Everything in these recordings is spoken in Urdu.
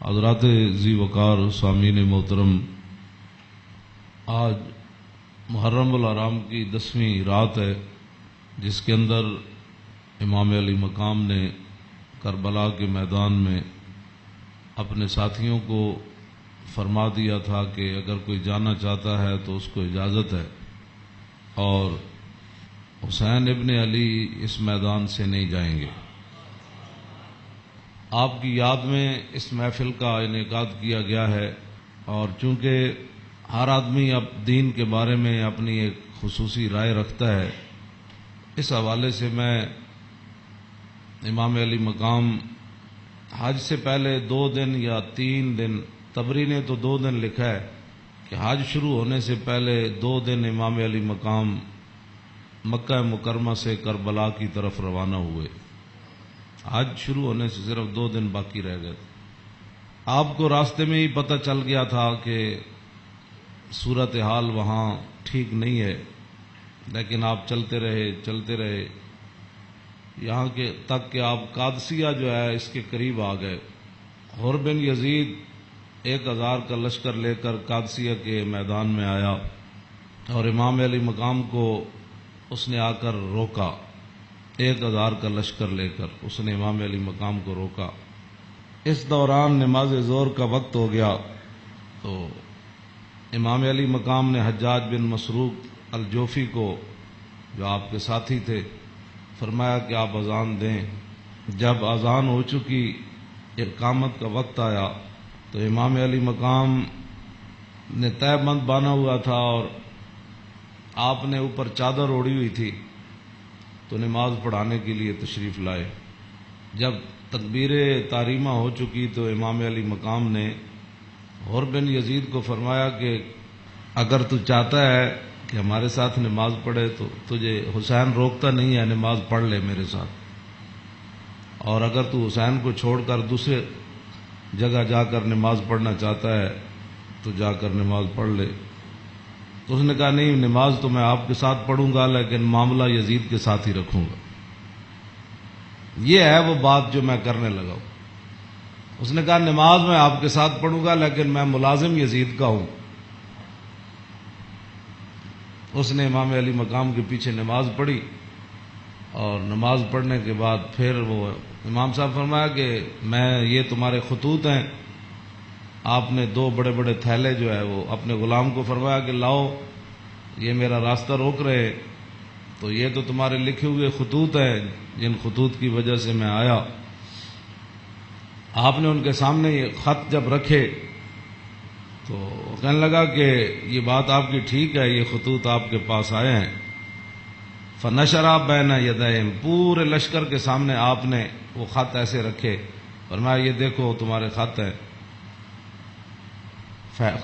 حضرات ذی وقار سامعین محترم، آج محرم الحرام کی 10ویں رات ہے، جس کے اندر امام علی مقام نے کربلا کے میدان میں اپنے ساتھیوں کو فرما دیا تھا کہ اگر کوئی جانا چاہتا ہے تو اس کو اجازت ہے، اور حسین ابن علی اس میدان سے نہیں جائیں گے۔ آپ کی یاد میں اس محفل کا انعقاد کیا گیا ہے، اور چونکہ ہر آدمی اب دین کے بارے میں اپنی ایک خصوصی رائے رکھتا ہے، اس حوالے سے میں امام علی مقام حج سے پہلے 2 دن یا 3 دن، طبری نے تو 2 دن لکھا ہے کہ حج شروع ہونے سے پہلے 2 دن امام علی مقام مکہ مکرمہ سے کربلا کی طرف روانہ ہوئے۔ حج شروع ہونے سے صرف 2 دن باقی رہ گئے۔ آپ کو راستے میں ہی پتہ چل گیا تھا کہ صورتحال وہاں ٹھیک نہیں ہے، لیکن آپ چلتے رہے یہاں کے تک کہ آپ قادسیہ جو ہے اس کے قریب آ گئے۔ حر بن یزید 1000 کا لشکر لے کر قادسیہ کے میدان میں آیا، اور امام علی مقام کو اس نے آ کر روکا۔ 1000 کا لشکر لے کر اس نے امام علی مقام کو روکا۔ اس دوران نماز ظہر کا وقت ہو گیا، تو امام علی مقام نے حجاج بن مسروق الجوفی کو، جو آپ کے ساتھی تھے، فرمایا کہ آپ اذان دیں۔ جب اذان ہو چکی، اقامت کا وقت آیا، تو امام علی مقام نے طے بند باندھا ہوا تھا اور آپ نے اوپر چادر اوڑھی ہوئی تھی، تو نماز پڑھانے کے لیے تشریف لائے۔ جب تکبیر تحریمہ ہو چکی تو امام علی مقام نے حر بن یزید کو فرمایا کہ اگر تو چاہتا ہے کہ ہمارے ساتھ نماز پڑھے تو تجھے حسین روکتا نہیں ہے، نماز پڑھ لے میرے ساتھ، اور اگر تو حسین کو چھوڑ کر دوسرے جگہ جا کر نماز پڑھنا چاہتا ہے تو جا کر نماز پڑھ لے۔ تو اس نے کہا نہیں، نماز تو میں آپ کے ساتھ پڑھوں گا، لیکن معاملہ یزید کے ساتھ ہی رکھوں گا۔ یہ ہے وہ بات جو میں کرنے لگا ہوں۔ اس نے کہا نماز میں آپ کے ساتھ پڑھوں گا، لیکن میں ملازم یزید کا ہوں۔ اس نے امام علی مقام کے پیچھے نماز پڑھی، اور نماز پڑھنے کے بعد پھر وہ امام صاحب فرمایا کہ یہ تمہارے خطوط ہیں۔ آپ نے 2 بڑے بڑے تھیلے جو ہے وہ اپنے غلام کو فرمایا کہ لاؤ، یہ میرا راستہ روک رہے، تو یہ تو تمہارے لکھے ہوئے خطوط ہیں، جن خطوط کی وجہ سے میں آیا۔ آپ نے ان کے سامنے یہ خط جب رکھے تو کہنے لگا کہ یہ بات آپ کی ٹھیک ہے، یہ خطوط آپ کے پاس آئے ہیں۔ فنشرا بین یدیہم، پورے لشکر کے سامنے آپ نے وہ خط ایسے رکھے، فرمایا یہ دیکھو تمہارے خط ہیں۔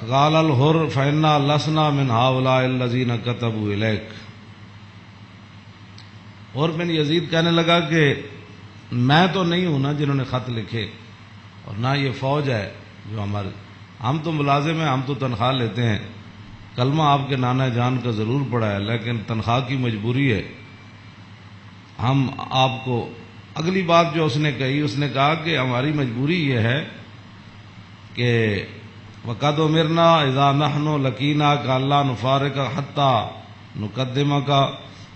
قال الحر فإنا لسنا من هؤلاء الذين كتبوا إليك۔ حر بن یزید کہنے لگا کہ میں تو نہیں ہوں نا جنہوں نے خط لکھے، اور نہ یہ فوج ہے جو ہم تو ملازم ہیں، ہم تو تنخواہ لیتے ہیں، کلمہ آپ کے نانا جان کا ضرور پڑا ہے، لیکن تنخواہ کی مجبوری ہے۔ ہم آپ کو اگلی بات جو اس نے کہی، اس نے کہا کہ ہماری مجبوری یہ ہے کہ وَقَدْ أُمِرْنَا إِذَا نَحْنُ لَقِينَاكَ أَلَّا نُفَارِقَ حَتَّى نُقَدِّمَكَ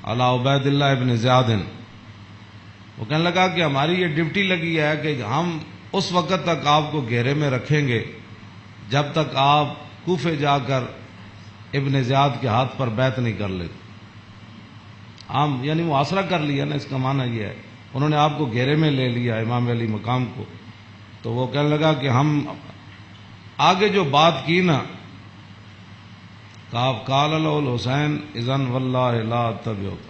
عَلَى عُبَيدِ اللَّهِ بْنِ زِيَادٍ۔ وہ کہنے لگا کہ ہماری یہ ڈیوٹی لگی ہے کہ ہم اس وقت تک آپ کو گھیرے میں رکھیں گے جب تک آپ کوفے جا کر ابن زیاد کے ہاتھ پر بیعت نہیں کر لیتے۔ ہم یعنی محاصرہ کر لیا نا، اس کا معنی یہ ہے انہوں نے آپ کو گھیرے میں لے لیا، امام علی مقام کو۔ تو وہ کہنے لگا کہ ہم آگے جو بات کی نا، قال له الحسین اذن واللہ لا اتبعک،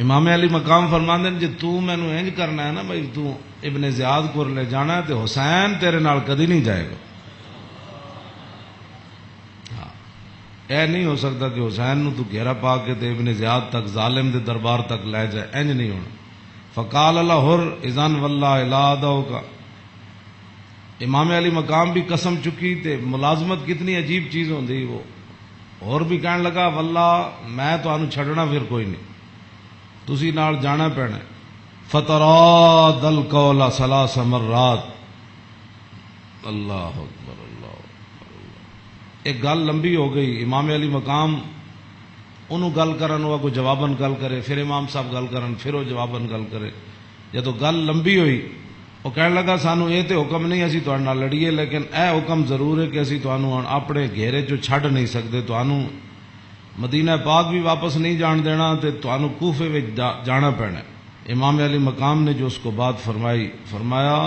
امام علی مقام فرماندے جی تو مینوں انج کرنا ہے نا بھائی، تو ابن زیاد کو لے جانا ہے تو حسین تیرے نال کدی نہیں جائے گا۔ اے نہیں ہو سکتا کہ حسین نو تو گھیرا پا کے تے ابن زیاد تک ظالم دے دربار تک لے جائے، انج نہیں ہونا۔ فقال الحر اذن واللہ لا ادعوک، امام علی مقام بھی قسم چکی تے ملازمت کتنی عجیب چیز ہوندی، وہ اور بھی کہنے لگا واللہ میں تانوں چھڈنا پھر کوئی نہیں، تسی نال جانا پینا۔ فتراد القول 3 مرات، اللہ اکبر اللہ اکبر۔ ایک گل لمبی ہو گئی، امام علی مقام انہوں گل کرن ہوا کوئی جواباً گل کرے، پھر امام صاحب گل کرن پھر وہ جواباً گل کرے۔ جدو گل لمبی ہوئی وہ کہنے لگا سانو یہ تو حکم نہیں اسی تہاڈے نال لڑیے، لیکن اے حکم ضرور ہے کہ اسی تانوں ہن اپنے گھیرے چوں چھڈ نہیں سکتے، تانوں مدینہ پاک بھی واپس نہیں جان دینا تے تانوں کوفے وچ جانا پینا ہے۔ امام علی مقام نے جو اس کو بات فرمائی، فرمایا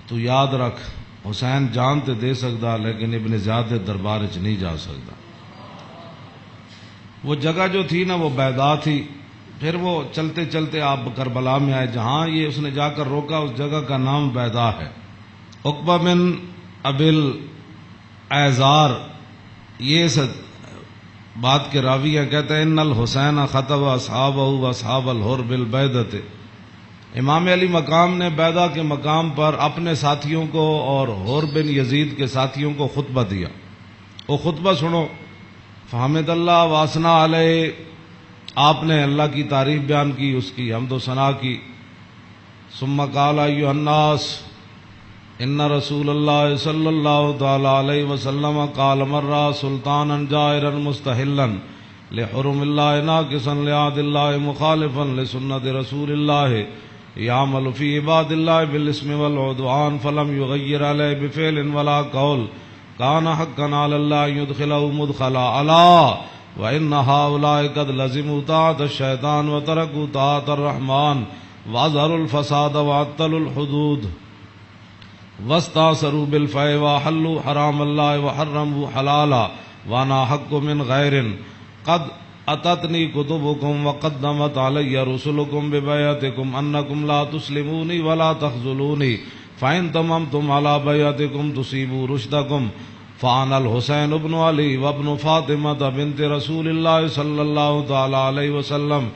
تو یاد رکھ حسین جان تے دے سکتا لیکن ابن زیاد دے دربار وچ نہیں جا سکتا۔ وہ جگہ جو تھی نا وہ بیضا تھی۔ پھر وہ چلتے چلتے آپ کربلا میں آئے، جہاں یہ اس نے جا کر روکا اس جگہ کا نام بیضا ہے۔ عقبہ بن ابل ایزار یہ بات کے راوی ہیں، کہتے ہیں ان الحسین خطب اصحابہ و اصحاب الحر بالبیدۃ۔ امام علی مقام نے بیضا کے مقام پر اپنے ساتھیوں کو اور حر بن یزید کے ساتھیوں کو خطبہ دیا۔ وہ خطبہ سنو۔ فحمد اللہ واسنا علیہ، آپ نے اللہ کی تعریف بیان کی، اس کی حمد و ثنا کی۔ ثم قال ایھا الناس ان رسول اللہ صلی اللہ تعالی علیہ وسلم قال مرہ سلطانا جائرا مستحلا لحرم اللہ ناقصا لعہد اللہ مخالفا لسنت رسول اللہ یعمل فی عباد اللہ بالاسم والعدوان فلم یغیر علیہ بفعل ولا قول کان حقا علی اللہ یدخلہ مدخلا علا وان ہؤلاء قد لزموا طاعۃ الشیطان وترکوا طاعۃ الرحمن واظہروا الفساد وعطلوا الحدود واستاثروا بالفیء وحلوا حرام اللہ وحرموا حلالا وانا حق من غیر قد اتتنی کتبکم وقدمت علی رسلکم ببیعتکم انکم لا تسلمونی ولا تخذلونی فإن تممتم على بیعتکم تصیبوا رشدکم فانا الحسین ابن علی وابن فاطمہ بنت رسول اللہ صلی اللہ تعالی علیہ وسلم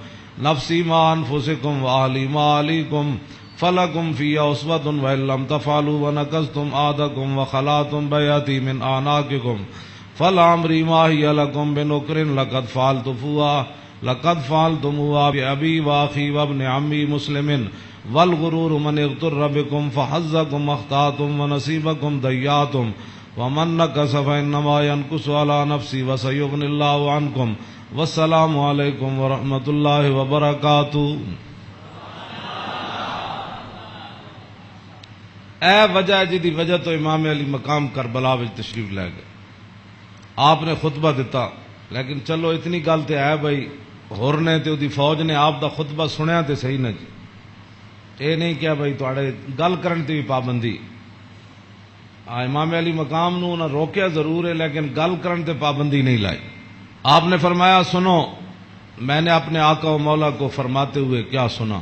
نفسی ما انفسکم واہلی ما علیکم فلکم فی اسوۃ وإن لم تفعلوا ونقضتم عہدکم وخلعتم بیعتی من اعناقکم فلعمری ما ہی لکم بنکر لقد فعلتموها بأبی واخی وابن عمی مسلم والغرور من اغتر بکم فحظکم اخطأتم ونصیبکم ضیعتم ومن نکس فإنما ينکس على نفسی وسیغنی اللہ عنکم والسلام علیکم ورحمۃ اللہ وبرکاتہ۔ اے وجہ جی وجہ تو امام علی مقام کربلا وچ تشریف لے گئے، آپ نے خطبہ دیتا، لیکن چلو اتنی گل تے ہے بھائی ہور نے تے دی فوج نے آپ دا خطبہ سنیا تے صحیح نہ جی، اے نہیں کیا بھائی تواڈے گل کرن تے بھی پابندی۔ امام علی مقام نو نہ روکیا ضرور ہے لیکن گل کرن تے پابندی نہیں لائی۔ آپ نے فرمایا سنو، میں نے اپنے آقا و مولا کو فرماتے ہوئے کیا سنا؟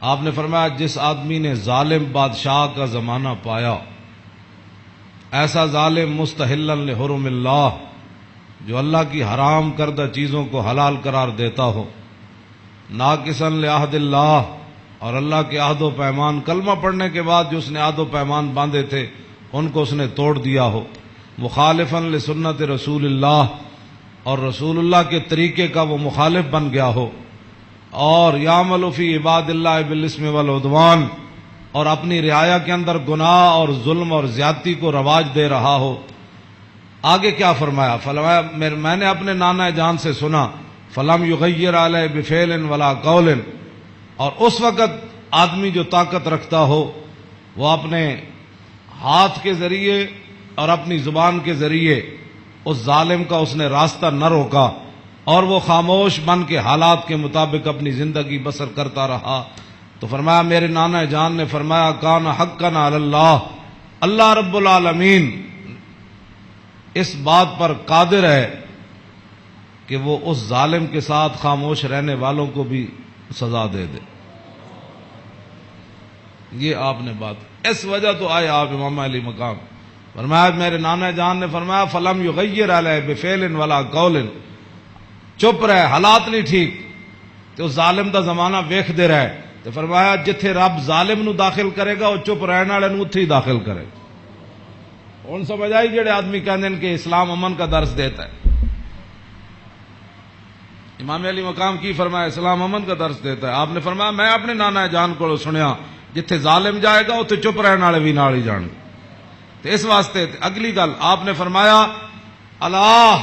آپ نے فرمایا جس آدمی نے ظالم بادشاہ کا زمانہ پایا، ایسا ظالم مستحلا لحرم اللہ جو اللہ کی حرام کردہ چیزوں کو حلال قرار دیتا ہو، ناقصا لعہد اللہ اور اللہ کے عہد و پیمان، کلمہ پڑھنے کے بعد جو اس نے عہد و پیمان باندھے تھے ان کو اس نے توڑ دیا ہو، مخالفا لسنت رسول اللہ اور رسول اللہ کے طریقے کا وہ مخالف بن گیا ہو، اور یعمل فی عباد اللہ بالاسم والعدوان اور اپنی رعایا کے اندر گناہ اور ظلم اور زیادتی کو رواج دے رہا ہو۔ آگے کیا فرمایا؟ فرمایا میں نے اپنے نانا جان سے سنا فلم یغیر علیہ بفعل ولا قول، اور اس وقت آدمی جو طاقت رکھتا ہو وہ اپنے ہاتھ کے ذریعے اور اپنی زبان کے ذریعے اس ظالم کا اس نے راستہ نہ روکا اور وہ خاموش بن کے حالات کے مطابق اپنی زندگی بسر کرتا رہا، تو فرمایا میرے نانا جان نے فرمایا کان حقا علی اللہ، اللہ رب العالمین اس بات پر قادر ہے کہ وہ اس ظالم کے ساتھ خاموش رہنے والوں کو بھی سزا دے دے۔ یہ آپ نے بات، اس وجہ تو آئے آپ امام علی مقام۔ فرمایا میرے نانا جان نے فرمایا فلم یغیر علیہ بفعل ولا قول، چپ رہے، حالات نہیں ٹھیک تو ظالم دا زمانہ ویکھ دے رہے، تو فرمایا جتھے رب ظالم نو داخل کرے گا وہ چپ رہنے والے نو اتھے ہی داخل کرے گا۔ ہن سمجھ آئی جڑے آدمی کہندے ہیں کہ اسلام امن کا درس دیتا ہے، امام علی مقام کی فرمایا اسلام امن کا درس دیتا ہے؟ آپ نے فرمایا میں اپنے نانا جان کو سنیا جتھے ظالم جائے گا اتھے چپ رہنے والے بھی نال ہی جان گے۔ تو اس واسطے اگلی گل آپ نے فرمایا اللہ،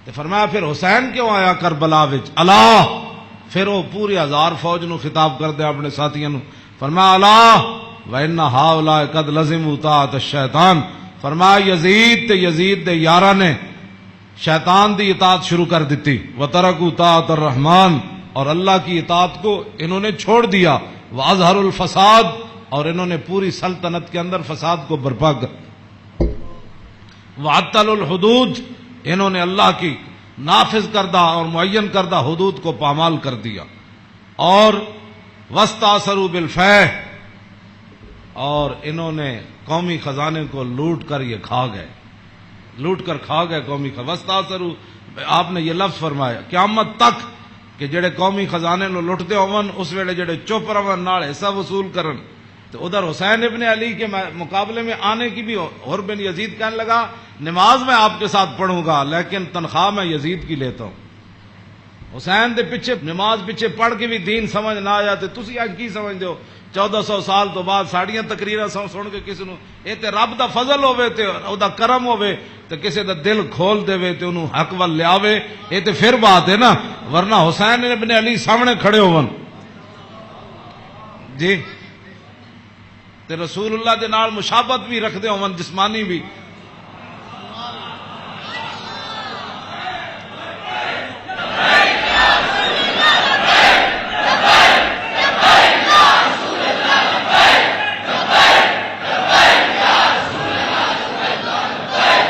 تو فرمایا پھر حسین کیوں آیا کربلا وچ اللہ؟ پھر وہ پوری 1000 فوج نو خطاب کردے اپنے ساتھیاں نو، فرمایا اللہ وَإِنَّ هَؤُلَاءِ قَدْ لَزِمُوا طَاعَةَ الشَّيْطَانِ، فرمایا یزید تے یزید دے یاراں نے شیطان دی اطاعت شروع کر دیتی، وَتَرَكُوا طَاعَةَ الرَّحْمَنِ، اور اللہ کی اطاعت کو انہوں نے چھوڑ دیا، وَأَظْهَرُوا الْفَسَادَ، اور انہوں نے پوری سلطنت کے اندر فساد کو برپا کر، وَعَطَّلُوا الْحُدُودَ، انہوں نے اللہ کی نافذ کردہ اور معین کردہ حدود کو پامال کر دیا، اور وَاسْتَأْثَرُوا بِالْفَيْحِ، اور انہوں نے قومی خزانے کو لوٹ کر یہ کھا گئے، لوٹ کر کھا گئے قومی خزانے۔ وَاسْتَأْثَرُوا، آپ نے یہ لفظ فرمایا قیامت تک کہ جڑے قومی خزانے نو لٹتے ہون اس ویلے جڑے چپ رہن نال حصہ وصول کرن، تو ادھر حسین ابن علی کے مقابلے میں آنے کی بھی اور بن یزید کہنے لگا نماز میں آپ کے ساتھ پڑھوں گا لیکن تنخواہ میں یزید کی لیتا ہوں۔ حسین دے پیچھے نماز پیچھے پڑھ کے بھی دین سمجھ نہ آیا تے تسی اج کی سمجھدے ہو؟ 1400 سال تو بعد ساڑیاں تقریراں سن کے کسی نو اے تے رب دا فضل ہوے تے او دا کرم ہوے تے کسی دا دل کھول دے تے انہوں حق ول لیاوے، اے تے پھر بات ہے نا، ورنہ حسین ابن علی سامنے کھڑے ہون جی تے رسول اللہ دے نال مشابہت بھی رکھدے ہون جسمانی بھی۔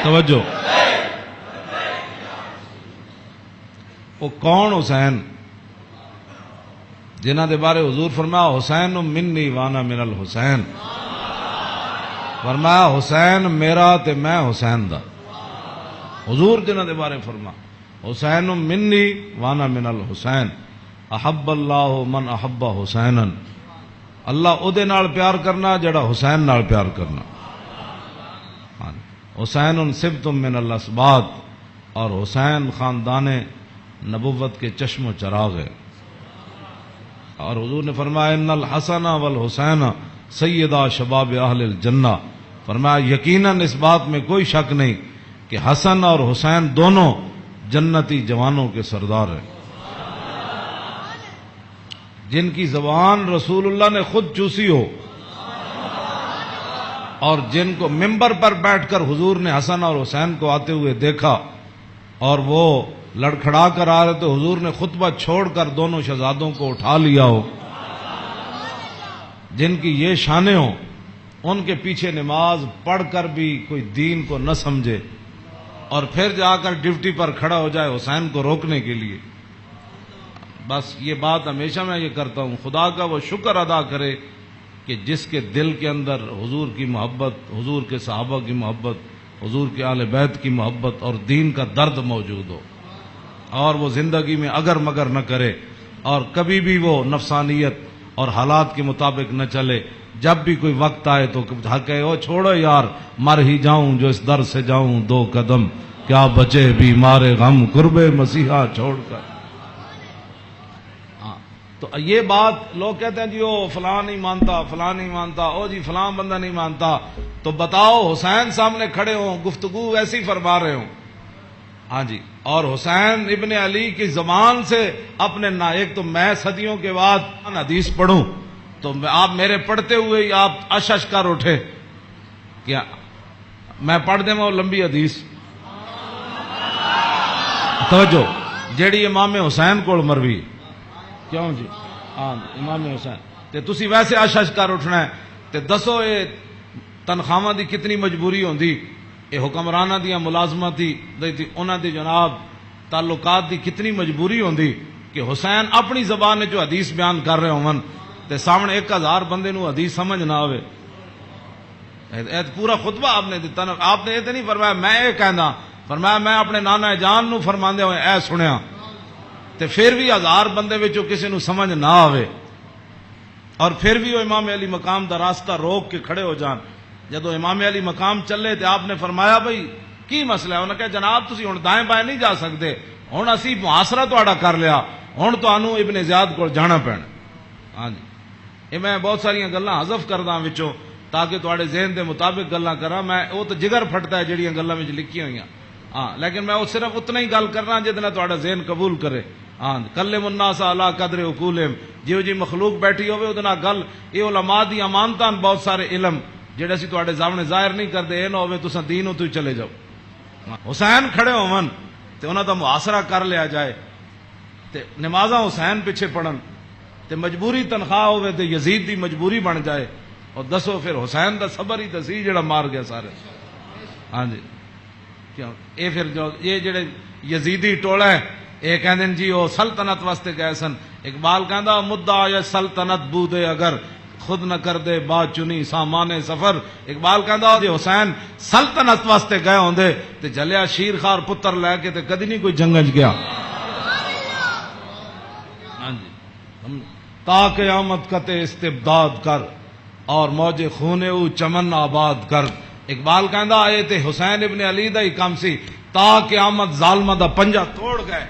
توجہ، وہ کون حسین جنہ دے بارے حضور فرمایا حسین منی وانا من الحسین، فرمایا حسین میرا تے میں حسین دا، حضور جنہ دے بارے فرما حسین منی وانا من الحسین، احب اللہ من احب حسینا، اللہ او دے نال پیار کرنا جڑا حسین نال پیار کرنا۔ حسین سبت من الاسباط، اور حسین خاندان نبوت کے چشم و چراغ ہے۔ اور حضور نے فرمایا ان الحسن والحسین سیدا شباب اہل الجنہ، فرمایا یقیناً اس بات میں کوئی شک نہیں کہ حسن اور حسین دونوں جنتی جوانوں کے سردار ہیں، جن کی زبان رسول اللہ نے خود چوسی ہو، اور جن کو ممبر پر بیٹھ کر حضور نے حسن اور حسین کو آتے ہوئے دیکھا اور وہ لڑکھڑا کر آ رہے تو حضور نے خطبہ چھوڑ کر دونوں شہزادوں کو اٹھا لیا ہو، جن کی یہ شانیں ہوں، ان کے پیچھے نماز پڑھ کر بھی کوئی دین کو نہ سمجھے اور پھر جا کر ڈیوٹی پر کھڑا ہو جائے حسین کو روکنے کے لیے۔ بس یہ بات ہمیشہ میں یہ کرتا ہوں، خدا کا وہ شکر ادا کرے کہ جس کے دل کے اندر حضور کی محبت، حضور کے صحابہ کی محبت، حضور کے اہل بیت کی محبت اور دین کا درد موجود ہو، اور وہ زندگی میں اگر مگر نہ کرے اور کبھی بھی وہ نفسانیت اور حالات کے مطابق نہ چلے، جب بھی کوئی وقت آئے تو کہے او چھوڑو یار مر ہی جاؤں جو اس در سے جاؤں 2 قدم، کیا بچے بیمار غم قرب مسیحا چھوڑ کر۔ تو یہ بات لوگ کہتے ہیں جی او فلاں نہیں مانتا، فلاں نہیں مانتا، او جی فلاں بندہ نہیں مانتا، تو بتاؤ حسین سامنے کھڑے ہوں گفتگو ویسی فرما رہے ہوں، ہاں جی، اور حسین ابن علی کی زبان سے اپنے ایک تو میں صدیوں کے بعد حدیث پڑھوں تو آپ میرے پڑھتے ہوئے ہی آپ اشش کر اٹھے، کیا میں پڑھ دیں وہ لمبی حدیث، توجہ جیڑی امام حسین کو مروی، کیوں جی ہاں امام حسین تے تسی ویسے اشش کر اٹھنا ہے، تے دسو یہ تنخواہ دی کتنی مجبوری ہوندی، یہ حکمرانہ دیاں ملازمت دی انہاں دی جناب تعلقات دی کتنی مجبوری ہوندی کہ حسین اپنی زبان جو حدیث بیان کر رہے ہون تے سامنے 1000 بندے نو حدیث سمجھ نہ آوے۔ پورا خطبہ آپ نے دیتا نا، آپ نے یہ تو نہیں فرمایا میں یہ کہنا، فرمایا میں اپنے نانا جان نو فرماندے ہوئے اے سنیا، تے پھر بھی 1000 بندے وچوں کسی نو سمجھ نہ آوے اور پھر بھی وہ امام علی مقام دا راستہ روک کے کھڑے ہو جان۔ جدو امام علی مقام چلے تے آپ نے فرمایا بھائی کی مسئلہ ہے؟ انہوں نے کہا جناب تسی ہن دائیں بائیں نہیں جا سکتے، ہن اسی محاصرہ تہاڈا کر لیا، ہن تانوں ابن زیاد کول جانا پینا۔ ہاں جی، یہ میں بہت ساری گلاں حذف کردا وچوں تاکہ تواڈے ذہن دے مطابق گلاں کراں. میں وہ تو جگر پھٹتا ہے جڑیاں گلاں وچ لکھی ہوئیاں, ہاں, لیکن میں وہ صرف اتنا ہی گل کرنا جہدے نال تواڈا ذہن قبول کرے. ہاں, کلم الناس علی قدر عقولہم, جیو جی مخلوق بیٹھی ہوے اودے نال گل. یہ علماء دی امانتاں بہت سارے علم جڑے اسی تواڈے سامنے ظاہر نہیں کردے, اے نہ ہوے تساں دینوں تو چلے جاؤ. حسین کھڑے ہون تے انہاں دا محاصرہ کر لیا جائے تے نمازاں حسین پیچھے پڑھن تے مجبوری تنخواہ ہوے تے یزید دی مجبوری بن جائے, اور دسو پھر حسین دا صبر ہی تے سی جڑا مار گیا سارے. ہاں جی, کیوں اے پھر جو یہ جڑے یزیدی ٹولا ہے یہ کہندے جی وہ سلطنت واسطے گئے سن. اقبال کہندا مدعا یا سلطنت بودے اگر خود نہ کر دے با چنی سامان سفر. اقبال کہندا جی حسین سلطنت واسطے گئے ہوندے تے جلیا شیر خار پتر لے کے تے کدی نہیں کوئی جنگج گیا. ہاں جی, تا قیامت قطع استبداد کر اور موج خون او چمن آباد کر. اقبال کہندا آئے تے حسین ابن علی دا ہی کام سی, تا قیامت ظالمہ دا پنجا توڑ گئے.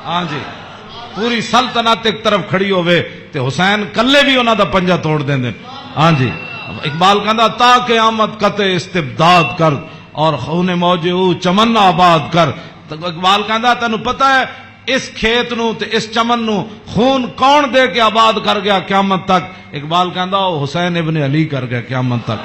ہاں جی, پوری سلطنت ایک طرف کھڑی ہوئے تے حسین کلے بھی انہاں دا پنجا توڑ دیں دیں. ہاں جی, اقبال کہندا تا قیامت قطع استبداد کر اور خون موج او چمن آباد کر. اقبال کہندا تینوں پتہ ہے اس کھیت نو تے اس چمن نو خون کون دے کے آباد کر گیا قیامت تک؟ اقبال کہندا وہ حسین ابن علی کر گیا قیامت تک.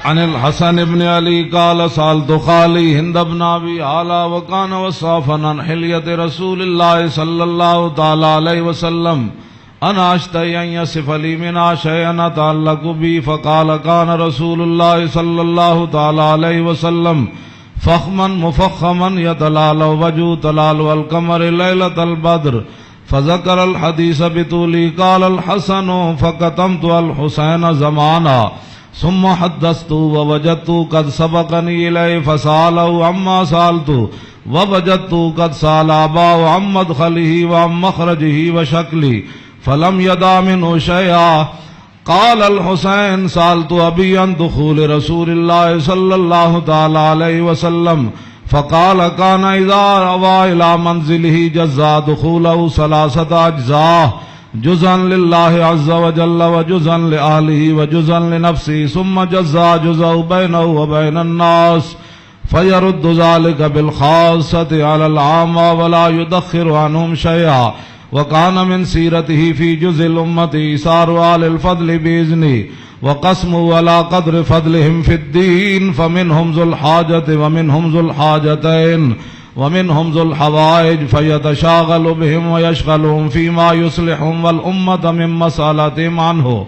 عن الحسن ابن علی قال سالت خالی ہند بن ابی اعلی وکان وصافا عن حلیت رسول اللہ صلی اللہ تعالی علیہ وسلم انا اشتہی ان یصف لی منها شیئا تعلق بی فقال کان رسول اللہ صلی اللہ تعالی علیہ وسلم فخما مفخما یتلالو وجو تلالو القمر لیلۃ البدر فذكر الحديث بطولی قال الحسن فكتمت الحسین زمانا ثم حدثت ووجدت قد سبقني إليه فسأله عما سألت ووجدت قد سأل أباه عن مدخله وعن مخرجه وشكله فلم يدع منه شيئا. قال الحسين سألت أبي عن دخول رسول الله صلى الله تعالى عليه وسلم فقال كان إذا روى إلى منزله جزا دخوله 3 أجزاء جزءا لله عز وجل وجزءا لأهله وجزءا لنفسه ثم جزا جزء بينه وبين الناس فيرد ذلك بالخاصة على العامة ولا يدخر عنهم شيئا. وكان من سيرته في جزء الأمة إيثار آل الفضل بإذنه وقسمه على قدر فضلهم في الدين فمنهم ذو الحاجة ومنهم ذو الحاجتين ومنهم ذو الحوائج فيتشاغل بهم ويشغلهم فيما يصلحهم والأمة من مسألتهم عنه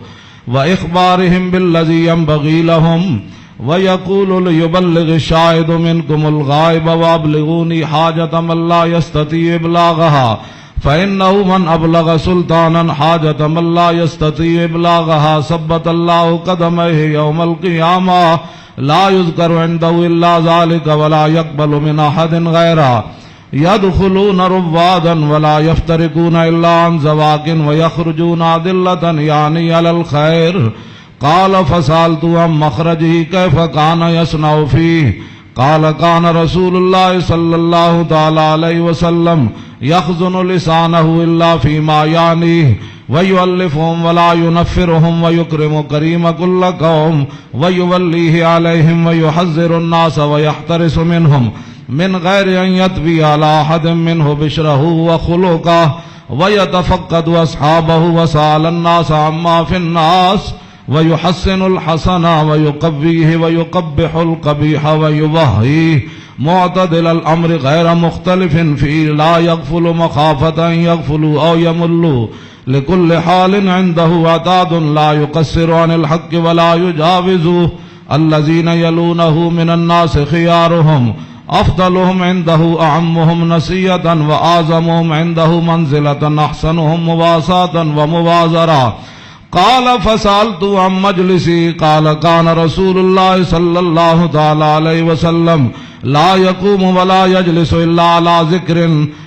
وإخبارهم بالذي ينبغي لهم ويقول ليبلغ الشاهد منكم الغائب وأبلغوني حاجة من لا يستطيع إبلاغها فإنه من أبلغ سلطانا حاجة من لا يستطيع إبلاغها ثبت الله قدميه يوم القيامة لا يذكر عنده إلا ذلك ولا يقبل من أحد غيره يدخلون روادا ولا يفترقون إلا عن زواق ويخرجون أدلة يعني على الخير. قال فسألت عن مخرجه كيف كان يصنع فيه قال كان رسول الله صلى الله تعالى عليه وسلم يخزن لسانه إلا فيما يعنيه ويؤلفهم ولا ينفرهم ويكرم كريم كل قوم ويوليه عليهم ويحذر الناس ويحترس منهم من غير أن يتبي على أحد منه بشره وخلقه ويتفقد أصحابه وسأل الناس عما في الناس ويحسن الحسن ويقويه ويقبح القبيح ويوهيه معتدل الأمر غير مختلف فيه لا يغفل مخافة أن يغفلوا أو يملوا لكل حال عنده عتاد لا يقصر عن الحق ولا يجاوزه الذين يلونه من الناس خيارهم أفضلهم عنده أعمهم نسية وأعظمهم عنده منزلة أحسنهم مواساة ومبازرة. قال فسألت عن مجلسي قال كان رسول الله صلى الله تعالى عليه وسلم لا يقوم ولا يجلس إلا على ذكر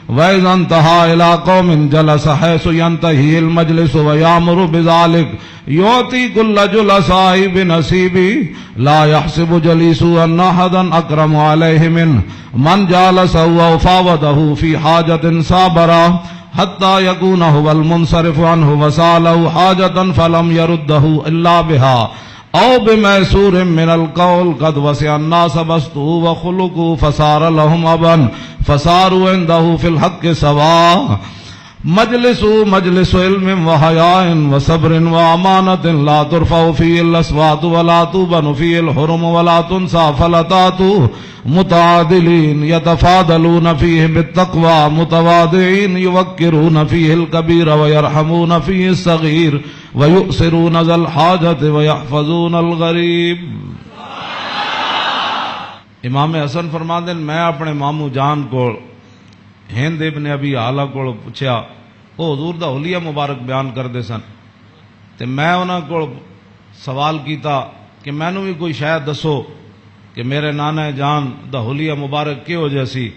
وإذا انتهى إلى قوم جلس حيث ينتهي المجلس ويأمر بذلك يعطي كل جلساء بنصيبه لا يحسب جليس أن أحدا أكرم عليه منه من جالسه وفاوضه في حاجة صابرا حتى يكون هو المنصرف عنه وسأله حاجة فلم يرده إلا بها أو بميسور من القول قد وسع الناس بسطه وخلقه فصار لهم أبا فصاروا عنده في الحق سواء مجلس علم وحياء وصبر وأمانة لا ترفع فيه الأصوات ولا توبن فيه الحرم ولا تنسى فلتات متعادلين يتفاضلون فيه بالتقوى متواضعين يوقرون فيه الكبير ويرحمون فيه الصغير ويؤثرون ذا الحاجة ويحفظون الغریب. امام حسن فرماندے میں اپنے مامو جان کو ہند ابن ابی آلہ کو پوچھا وہ حضور دا حلیہ مبارک بیان کرتے سن تے میں انہاں کو سوال کیتا کہ مینوں بھی کوئی شاید دسو کہ میرے نانا جان دا حلیہ مبارک کیہو جہا سی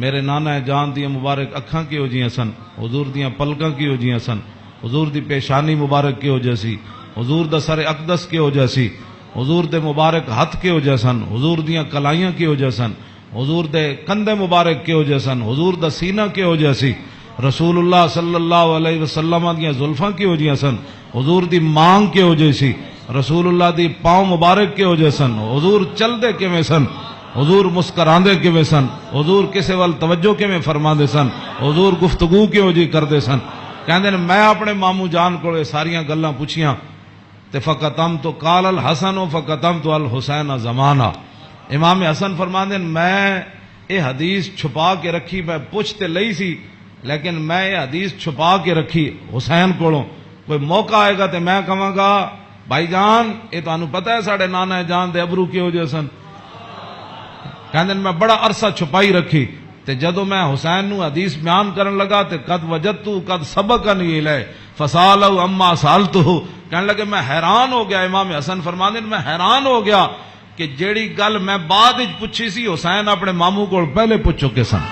میرے نانا جان دی مبارک اکھاں کیہو جیاں سن حضور دیاں پلکاں کیہو جیاں سن حضور دی پیشانی مبارک کیہو جہا سی حضور دا سر اقدس کیہو جہا سی حضور دے مبارک ہتھ کیہو جہا سن حضور دیاں کلائیاں کیہو جہا سن حضور دے کندھے مبارک کیہو جہا سن حضور دا سینہ کیہو جہا سی رسول اللہ صلی اللہ علیہ وسلم دیاں زلفاں کیہو جہاں سن حضور دی مانگ کیہو جہی سی رسول اللہ دی پاؤں مبارک کیہو جہے سن حضور چلدے کیویں سن حضور مسکراندے کیویں سن حضور کسے ول توجہ کیویں فرماندے سن حضور گفتگو کیہو جی کردے سن کہندے نے میں اپنے مامو جان کولے ساریاں گلاں پوچھیاں تے فقطم تو قال الحسن فقطم تو الحسین زمانہ. امام حسن فرماندے میں یہ حدیث چھپا کے رکھی میں پوچھ تے لئی سی لیکن میں یہ حدیث چھپا کے رکھی حسین کولوں کوئی موقع آئے گا تے میں کہاں گا بھائی جان یہ تانوں پتہ ہے ساڈے نانا جان دے ابرو کیہو جہے سن کہندے میں بڑا عرصہ چھپائی رکھی تے جدوں میں حسین نو حدیث بیان کرن لگا تے قد وجدتو قد سبقنی الیہ فسالہ اما سالتہ کہنے لگے میں حیران ہو گیا. امام حسن فرماندے میں حیران ہو گیا کہ جیڑی گل میں بعد وچ پوچھی سی حسین اپنے ماموں کول پہلے پوچھ چکے سن.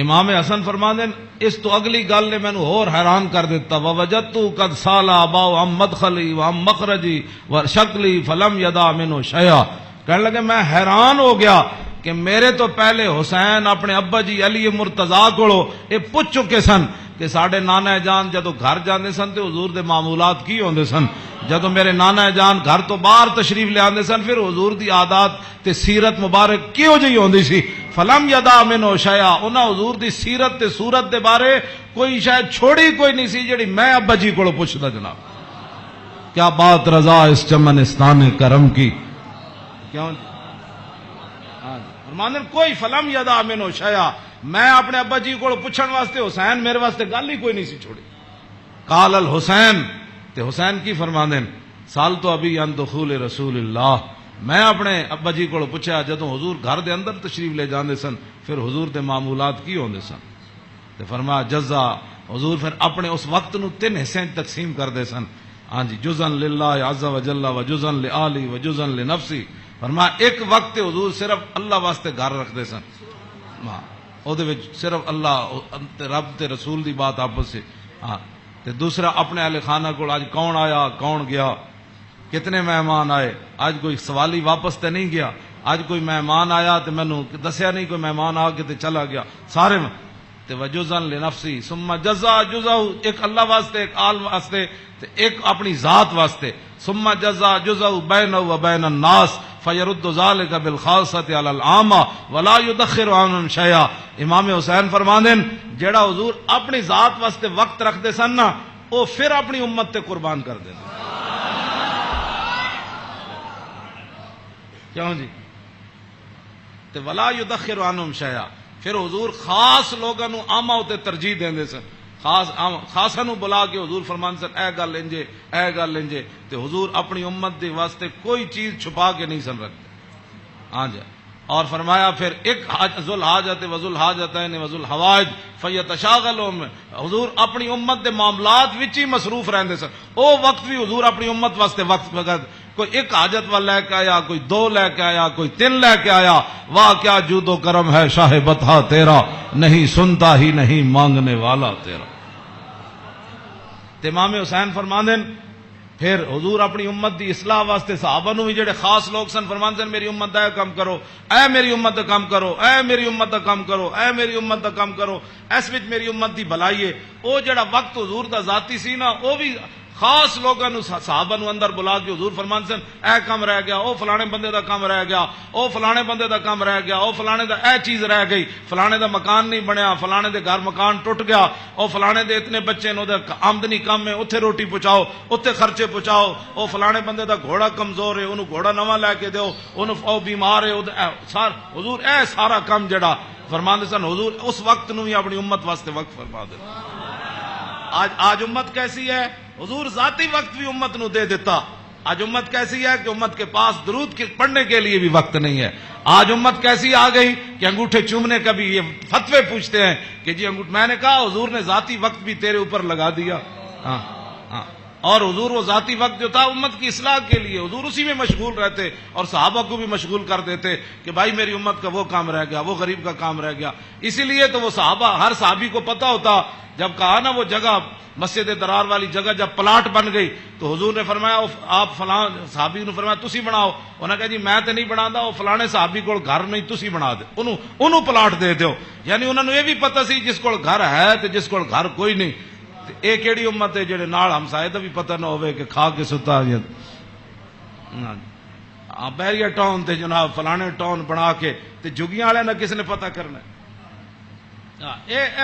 امام حسن فرماندے اس تو اگلی گل نے مینوں اور حیران کر دیتا ووجدت قد سال اباؤ عن مدخلی وعن مخرجی وشکلی فلم یدا منہ شیئا. کہنے لگے میں حیران ہو گیا کہ میرے تو پہلے حسین اپنے ابا جی علی مرتضیٰ کولو یہ پوچھ چکے سن کہ ساڈے نانا جان جدو گھر جاندے سن تے حضور دے معمولات کی ہوندے سن. جدو میرے نانا جان گھر تو باہر تشریف لے آندے سن پھر حضور دی عادات تے سیرت مبارک کیو جی ہوندی سی. فلم یدا منہ شیئا انہاں حضور دی سیرت تے صورت دے بارے کوئی شاید چھوڑی کوئی نہیں سی جڑی میں ابا جی کولو پوچھدا. جناب کیا بات رضا اس چمنستان کرم کی کیوں فرماندے کوئی فلم یدا منہ شیئا میں اپنے ابا جی کو پوچھن واسطے حسین میرے واسطے گل ہی کوئی نہیں سی چھوڑی. قال الحسین تے حسین کی فرماندے سال تو ابھی ان دخول رسول اللہ میں اپنے ابا جی کو پوچھا جدوں حضور گھر دے اندر تشریف لے جاندے سن پھر حضور دے معمولات کی ہوندے سن تے فرمایا جزا حضور پھر اپنے اس وقت نو 3 حصے تقسیم کردے سن. ہاں جی جزءا للہ عز وجل و جزءا لآلی و جزءا لنفسی. فرمایا ایک وقت حضور صرف اللہ واسطے گھر رکھدے سن او دے وچ صرف اللہ رب تے رسول دی بات آپس سے. ہاں تے دوسرا اپنے اہل خانہ کو آج کون آیا کون گیا کتنے مہمان آئے آج کوئی سوالی واپس تے نہیں گیا آج کوئی مہمان آیا تے مینوں دسیا نہیں کوئی مہمان آ کے تے چلا گیا سارے تے وجزا لنفسی ثم جزا جزا ایک اللہ واسطے ایک آل واسطے تے ایک اپنی ذات واسطے ثم جزا جزا بینہ و بین الناس فیرد ذلک بالخاصۃ علی العامہ ولا یدخر عنہم شیئا. امام حسین فرماندے جیڑا حضور اپنی ذات واسطے وقت رکھتے سن نا وہ پھر اپنی امت تے قربان کر دیں. کیوں جی؟ تے ولا یدخر عنہم شیئا. پھر حضور خاص لوگوں نو عامہ تے ترجیح دیندے سن. خاصا نو بلا کے حضور فرمان سن اے گل انجے اے گل انجے. تے حضور اپنی امت دے واسطے کوئی چیز چھپا کے نہیں سن رکھتے. ہاں جی. اور فرمایا پھر ایک ذل حاجت وذل حاجتین وذل حوائج فیتشاغلون. حضور اپنی امت دے معاملات وچ ہی مصروف رہندے سن. او وقت بھی حضور اپنی امت واسطے وقت وقت کوئی ایک حاجت والا لے کے آیا, کوئی دو لے کے آیا, کوئی تین لے کے آیا. واہ کیا جود و کرم ہے شاہ بطحا تیرا, نہیں سنتا ہی نہیں مانگنے والا تیرا. امام حسین فرماندے پھر حضور اپنی امت دی اصلاح واسطے صحابہ نو بھی جڑے خاص لوگ سن فرماندے سن میری امت دا کام کرو, اے میری امت دا کام کرو, اے میری امت دا کام کرو, اے میری امت دا کام کرو. اس وچ میری امت دی بھلائی ہے. او جڑا وقت حضور دا ذاتی سی نا او بھی خاص لوگوں نو صحابہ نو اندر بلا کے حضور فرمان سن اے کام رہ گیا, او فلانے بندے دا کام رہ گیا, او فلانے بندے دا کام رہ گیا, او فلانے دا اے چیز رہ گئی, فلانے دا مکان نہیں بنیا, فلانے دے گھر مکان ٹوٹ گیا, او فلانے دے اتنے بچے نو دے آمدنی کم ہے اوتھے روٹی پہنچاؤ, اوتھے خرچے پہنچاؤ, او فلانے بندے دا گھوڑا کمزور ہے اونوں گھوڑا نواں لے کے دیو, اونوں او بیمار ہے حضور اے سارا کام جڑا فرماندے سن حضور اس وقت نو ہی اپنی امت واسطے وقت فرما دے. آج امت کیسی ہے؟ حضور ذاتی وقت بھی امت نو دے دیتا. آج امت کیسی ہے کہ امت کے پاس درود پڑھنے کے لیے بھی وقت نہیں ہے. آج امت کیسی آ گئی کہ انگوٹھے چومنے کا بھی یہ فتوے پوچھتے ہیں کہ جی میں نے کہا حضور نے ذاتی وقت بھی تیرے اوپر لگا دیا. ہاں ہاں. اور حضور وہ ذاتی وقت جو تھا امت کی اصلاح کے لیے حضور اسی میں مشغول رہتے اور صحابہ کو بھی مشغول کر دیتے کہ بھائی میری امت کا وہ کام رہ گیا, وہ غریب کا کام رہ گیا. اسی لیے تو وہ صحابہ ہر صحابی کو پتا ہوتا جب کہا نا وہ جگہ مسجد درار والی جگہ جب پلاٹ بن گئی تو حضور نے فرمایا آپ فلاں صحابی نے فرمایا تسی بناؤ. انہوں نے کہا جی میں تے نہیں بنا, وہ فلانے صحابی کو گھر نہیں تسی بنا دے, انہوں پلاٹ دے دیو. یعنی انہوں نے یہ بھی پتہ سی جس کو گھر ہے تے جس کو گھر کوئی نہیں. یہ کیڑی امت ہے جڑے نال ہمسائے دا بھی پتہ نہ ہوئے کہ کھا کے ستا. بیریا ٹاؤن تے جناب فلانے ٹاؤن بنا کے تے جگیاں والے نہ کس نے پتہ کرنا.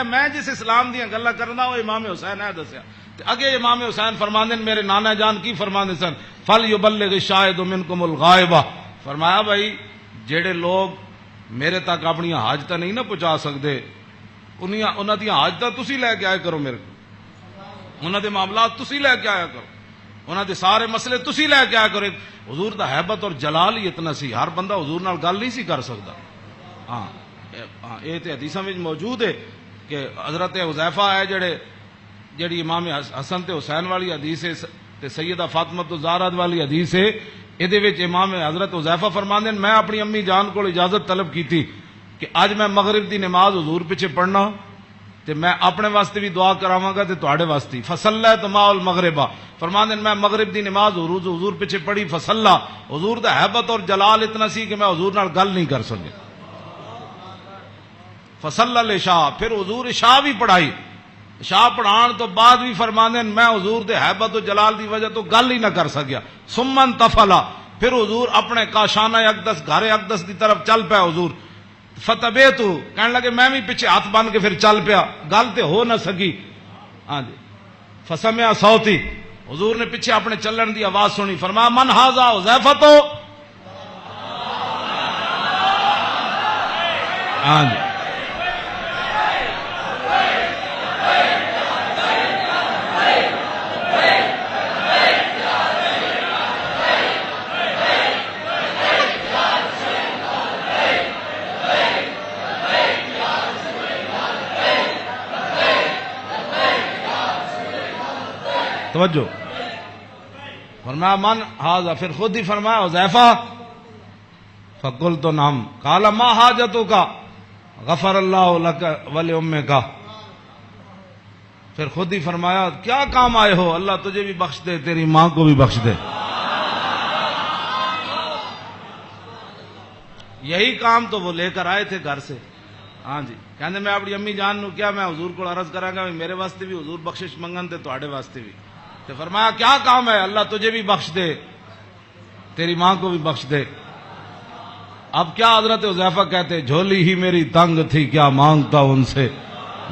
میں جس اسلام دیا گلا کرنا وہ امام حسین ہے دسیا. اگے امام حسین فرماندے میرے نانا جان کی فرماندے سن فل یبلغ الشاہد منکم الغائبہ. فرمایا بھائی جڑے لوگ میرے تک اپنی حاجتاں نہیں نہ پہنچا سکتے انہاں دی حاجتاں تسی لے کے آئے کرو, میرے کو انہاں دے معاملات تسی لے کے آیا کرو, انہاں دے سارے مسئلے تسی لے کے آیا کرو. حضور دا ہیبت اور جلال ہی اتنا سی, ہر بندہ حضور نال گل نہیں سی کر سکتا. ہاں یہ تو حدیثاں میں موجود ہے کہ حضرت حذیفہ ہے جڑی امام حسن تے حسین والی حدیث ہے تے سیدہ فاطمہ الزہرا والی حدیث ہے. یہ وچ امام حضرت حذیفہ فرماندے میں اپنی امی جان کو اجازت طلب کی تھی کہ اج میں مغرب دی نماز حضور پیچھے پڑھنا تے میں اپنے واسطے بھی دعا کراواں گا تے تواڈے واسطے. فصلیت مع المغربہ فرماندے میں مغرب دی نماز حضور پیچھے پڑھی. فصلا حضور دا ہیبت اور جلال اتنا سی کہ میں حضور نال گل نہیں کر سکے. فصل العشاء پھر حضور عشاء بھی پڑھائی. عشاء پڑھان تو بعد بھی فرماندے میں حضور دے ہیبت و جلال دی وجہ تو گل ہی نہ کر سکیا. ثم تفلا پھر حضور اپنے کاشانہ اقدس گھر اقدس دی طرف چل پیا. حضور فتبیتو کہنے لگے میں بھی پیچھے ہاتھ بن کے پھر چل پیا, گل تے ہو نہ سکی. ہاں جی. فسمع صوتی حضور نے پیچھے اپنے چلن دی آواز سنی. فرمایا من ھذا حذیفہ تو. ہاں جی. توجہ فرمایا من ھذا پھر خود ہی فرمایا حذیفہ. فقلت نعم قال ما حاجتک غفر اللہ لک ولامک. پھر خود ہی فرمایا کیا کام آئے ہو, اللہ تجھے بھی بخش دے تیری ماں کو بھی بخش دے. یہی کام تو وہ لے کر آئے تھے گھر سے. ہاں جی. کہندے میں اپنی امی جان نو کیا میں حضور کو عرض کراں گا میرے واسطے بھی حضور بخشش منگن تے تواڈے واسطے بھی. تو فرمایا کیا کام ہے, اللہ تجھے بھی بخش دے تیری ماں کو بھی بخش دے. اب کیا حضرت حذیفہ کہتے، جھولی ہی میری تنگ تھی کیا مانگتا ان سے،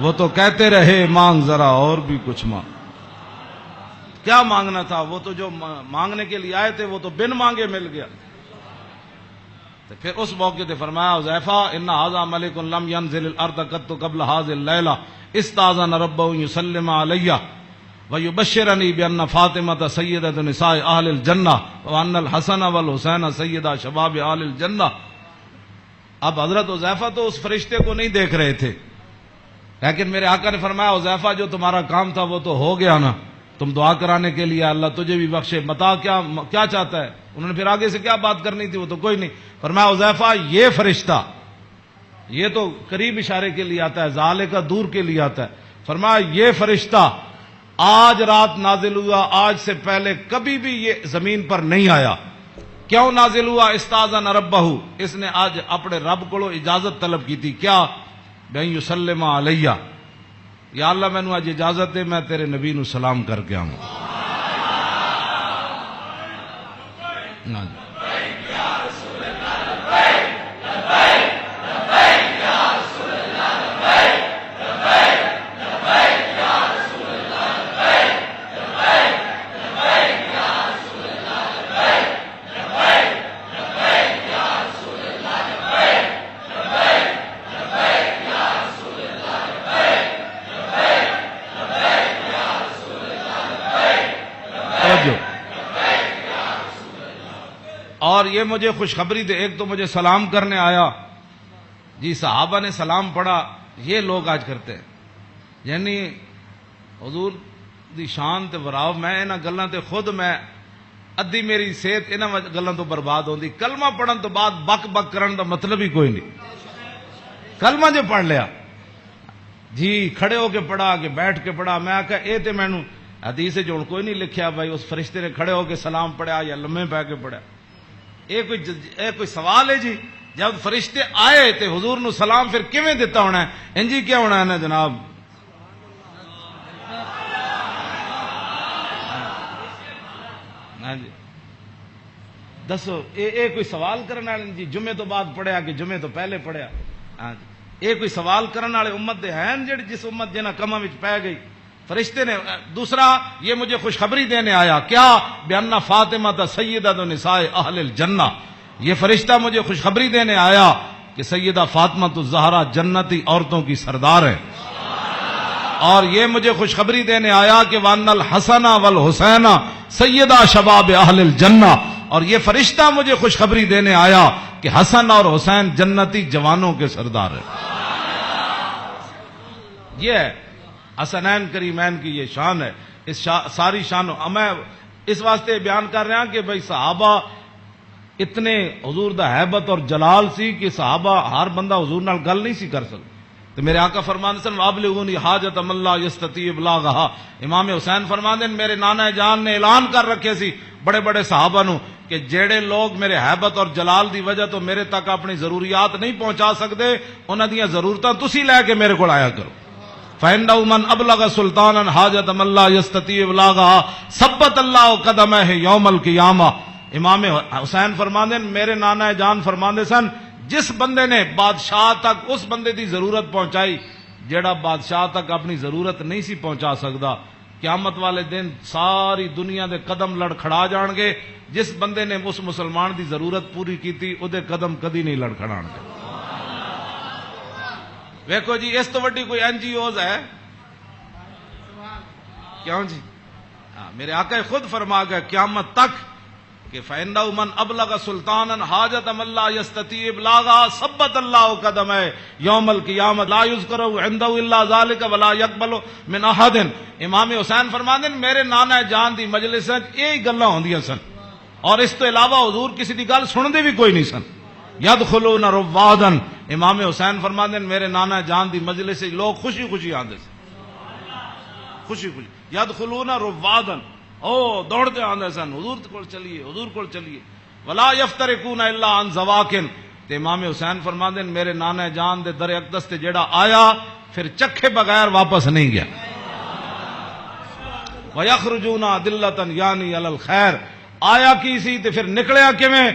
وہ تو کہتے رہے مانگ ذرا اور بھی کچھ مانگ۔ کیا مانگنا تھا؟ وہ تو جو مانگنے کے لیے آئے تھے وہ تو بن مانگے مل گیا۔ تو پھر اس موقع پہ فرمایا حذیفہ ان ھذا ملک لم ينزل الارض قط قبل هذه الليله استاذن ربه يسلم علي ويبشرني بان فاطمه سيده نساء اهل الجنه وان الحسن والحسين سيدا شباب اهل الجنه۔ اب حضرت حذیفہ تو اس فرشتے کو نہیں دیکھ رہے تھے، لیکن میرے آقا نے فرمایا حذیفہ جو تمہارا کام تھا وہ تو ہو گیا نا، تم دعا کرانے کے لیے اللہ تجھے بھی بخشے، بتا کیا چاہتا ہے؟ انہوں نے پھر آگے سے کیا بات کرنی تھی، وہ تو کوئی نہیں۔ فرمایا حذیفہ یہ فرشتہ، یہ تو قریب اشارے کے لیے آتا ہے، ذالے کا دور کے لیے آتا ہے، فرمایا یہ فرشتہ آج رات نازل ہوا، آج سے پہلے کبھی بھی یہ زمین پر نہیں آیا۔ کیوں نازل ہوا؟ استاذن ربہ، اس نے آج اپنے رب کو اجازت طلب کی تھی، کیا؟ بین یسلم علیہ، یا اللہ میں نے آج اجازت ہے میں تیرے نبی نو سلام کر کے آؤں۔ اور یہ مجھے خوشخبری دے، ایک تو مجھے سلام کرنے آیا، جی صحابہ نے سلام پڑھا، یہ لوگ آج کرتے ہیں، یعنی حضور دی شان تے وراو، میں انہاں گلاں تے خود میں ادھی میری صحت انہاں گلاں تو برباد ہوندی۔ کلمہ پڑھن تو بعد بک بک کرن دا مطلب ہی کوئی نہیں، کلمہ جو پڑھ لیا جی کھڑے ہو کے پڑھا کہ بیٹھ کے پڑھا، میں آکھا اے تے مینوں حدیث جو کوئی نہیں لکھیا بھائی اس فرشتے نے کھڑے ہو کے سلام پڑھا یا لمے پہ کے پڑھا، کوئی سوال ہے جی؟ جب فرشتے آئے تے حضور نو سلام پھر کیویں دیتا ہونا ہے؟ انجی کیا ہونا ہے نا جناب؟ جی دسو کوئی سوال کرنے والے جی جمعے تو بعد پڑھیا کہ جمعے تو پہلے پڑھیا؟ ہاں جی یہ کوئی سوال کرنے والے امت دے ہیں جڑی جس امت جنہ کماں وچ پے گئی؟ فرشتے نے دوسرا یہ مجھے خوشخبری دینے آیا، کیا؟ بأن فاطمہ سیدۃ نساء اہل الجنہ، یہ فرشتہ مجھے خوشخبری دینے آیا کہ سیدہ فاطمہ الزہرا جنتی عورتوں کی سردار ہے، اور یہ مجھے خوشخبری دینے آیا کہ وان الحسن والحسین سیدہ شباب اہل الجنہ، اور یہ فرشتہ مجھے خوشخبری دینے آیا کہ حسن اور حسین جنتی جوانوں کے سردار ہے۔ یہ ہے حسنین کریمین کی یہ شان ہے، اس ساری شان میں اس واسطے بیان کر رہا کہ بھائی صحابہ اتنے حضور دا حیبت اور جلال سی کہ صحابہ ہر بندہ حضور نال گل نہیں سی کر سکتا۔ تو میرے آقا فرماندے سن ابلغونی حاجت من لا یستطیع ابلاغھا، امام حسین فرماندے میرے نانا جان نے اعلان کر رکھے سی بڑے بڑے صحابہ نو کہ جڑے لوگ میرے حیبت اور جلال دی وجہ تو میرے تک اپنی ضروریات نہیں پہنچا سکتے، انہاں دیاں ضرورتاں تسی لے کے میرے کول آیا کرو۔ فَإِنَّهُ مَنْ أَبْلَغَ سُلْطَانًا حَاجَةَ مَنْ لَا يَسْتَطِيعُ إِبْلَاغَهَا ثَبَّتَ اللَّهُ قَدَمَيْهِ يَوْمَ الْقِيَامَةِ۔ امام حسین فرماندے میرے نانا جان فرماندے سن جس بندے نے بادشاہ تک اس بندے دی ضرورت پہنچائی جیڑا بادشاہ تک اپنی ضرورت نہیں سی پہنچا سکتا، قیامت والے دن ساری دنیا دے قدم لڑکھڑا جان گے، جس بندے نے اس مسلمان دی ضرورت پوری کیتی او دے قدم کدی نہیں لڑکھڑان گے۔ ویکھو جی اس تو وڈی کوئی این جی اوز ہے کیوں جی؟ میرے آقا خود فرما گئے قیامت تک کہ فَإِنَّهُ مَنْ أَبْلَغَ سُلْطَانًا حَاجَةَ مَنْ لَا يَسْتَطِيعُ إِبْلَاغَهَا ثَبَّتَ اللَّهُ قَدَمَيْهِ يَوْمَ الْقِيَامَةِ لَا يُذْكَرُ عِندَهُ إِلَّا ذَلِكَ وَلَا يَقْبَلُ مِنْ أَحَدٍ۔ امام حسین فرماندے میرے نانا جان دی مجلس وچ یہی گلاں ہوندیاں سن، اور اس تو علاوہ حضور کسی دی گل سندے بھی کوئی نہیں سن۔ یدخلون روادا، امام حسین فرماندے میرے نانا جان دی مجلس سے لوگ خوشی خوشی آندے سے، خوشی خوشی یدخلون روادا، او دوڑتے آندے سن حضور کول چلیے، حضور کول چلیے۔ ولا یفترقون الا عن زواکن، تے امام حسین فرماندے میرے نانا جان دے در اقدس تے جیڑا آیا پھر چکھے بغیر واپس نہیں گیا۔ ویخرجون دلتا یعنی علی الخیر، آیا کی سی تے پھر نکلیا کیویں؟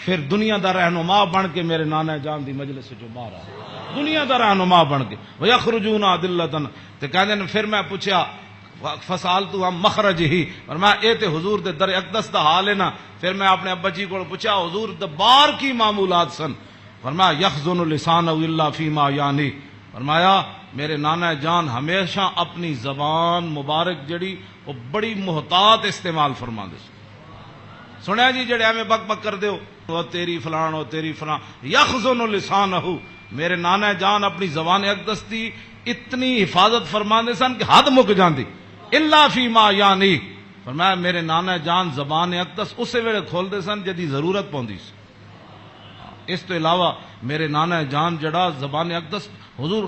پھر دنیا دا رہنما بن کے میرے نانا جان دی مجلس چوں باہر آ دنیا دا رہنما بن کے ویخرجون عدلتن تے کہندے نے پھر میں پوچھیا فسالتو ہم مخرج ہی اور میں اے تے حضور دے در اقدس دا حال ہے نا. پھر میں اپنے ابا جی کو پوچھا حضور دے بار کی معمولات سن. فرمایا یخزن لسانہ الا فیما یعنی. فرمایا میرے نانا جان ہمیشہ اپنی زبان مبارک جڑی وہ بڑی محتاط استعمال فرماندے سنیا جی جڑے ایویں بک بک کر دیو وہ تیری فلان او تیری فلان. یخزن لسانہ میرے نانا جان اپنی زبان اقدس دی اتنی حفاظت فرماندے سن کہ حد مک جاندی الا فیما یعنی. فرمایا میرے نانا جان زبان اقدس اسے ویلے کھول دے سن جدی ضرورت پوندی سی. اس تو علاوہ میرے نانا جان جڑا زبان اقدس حضور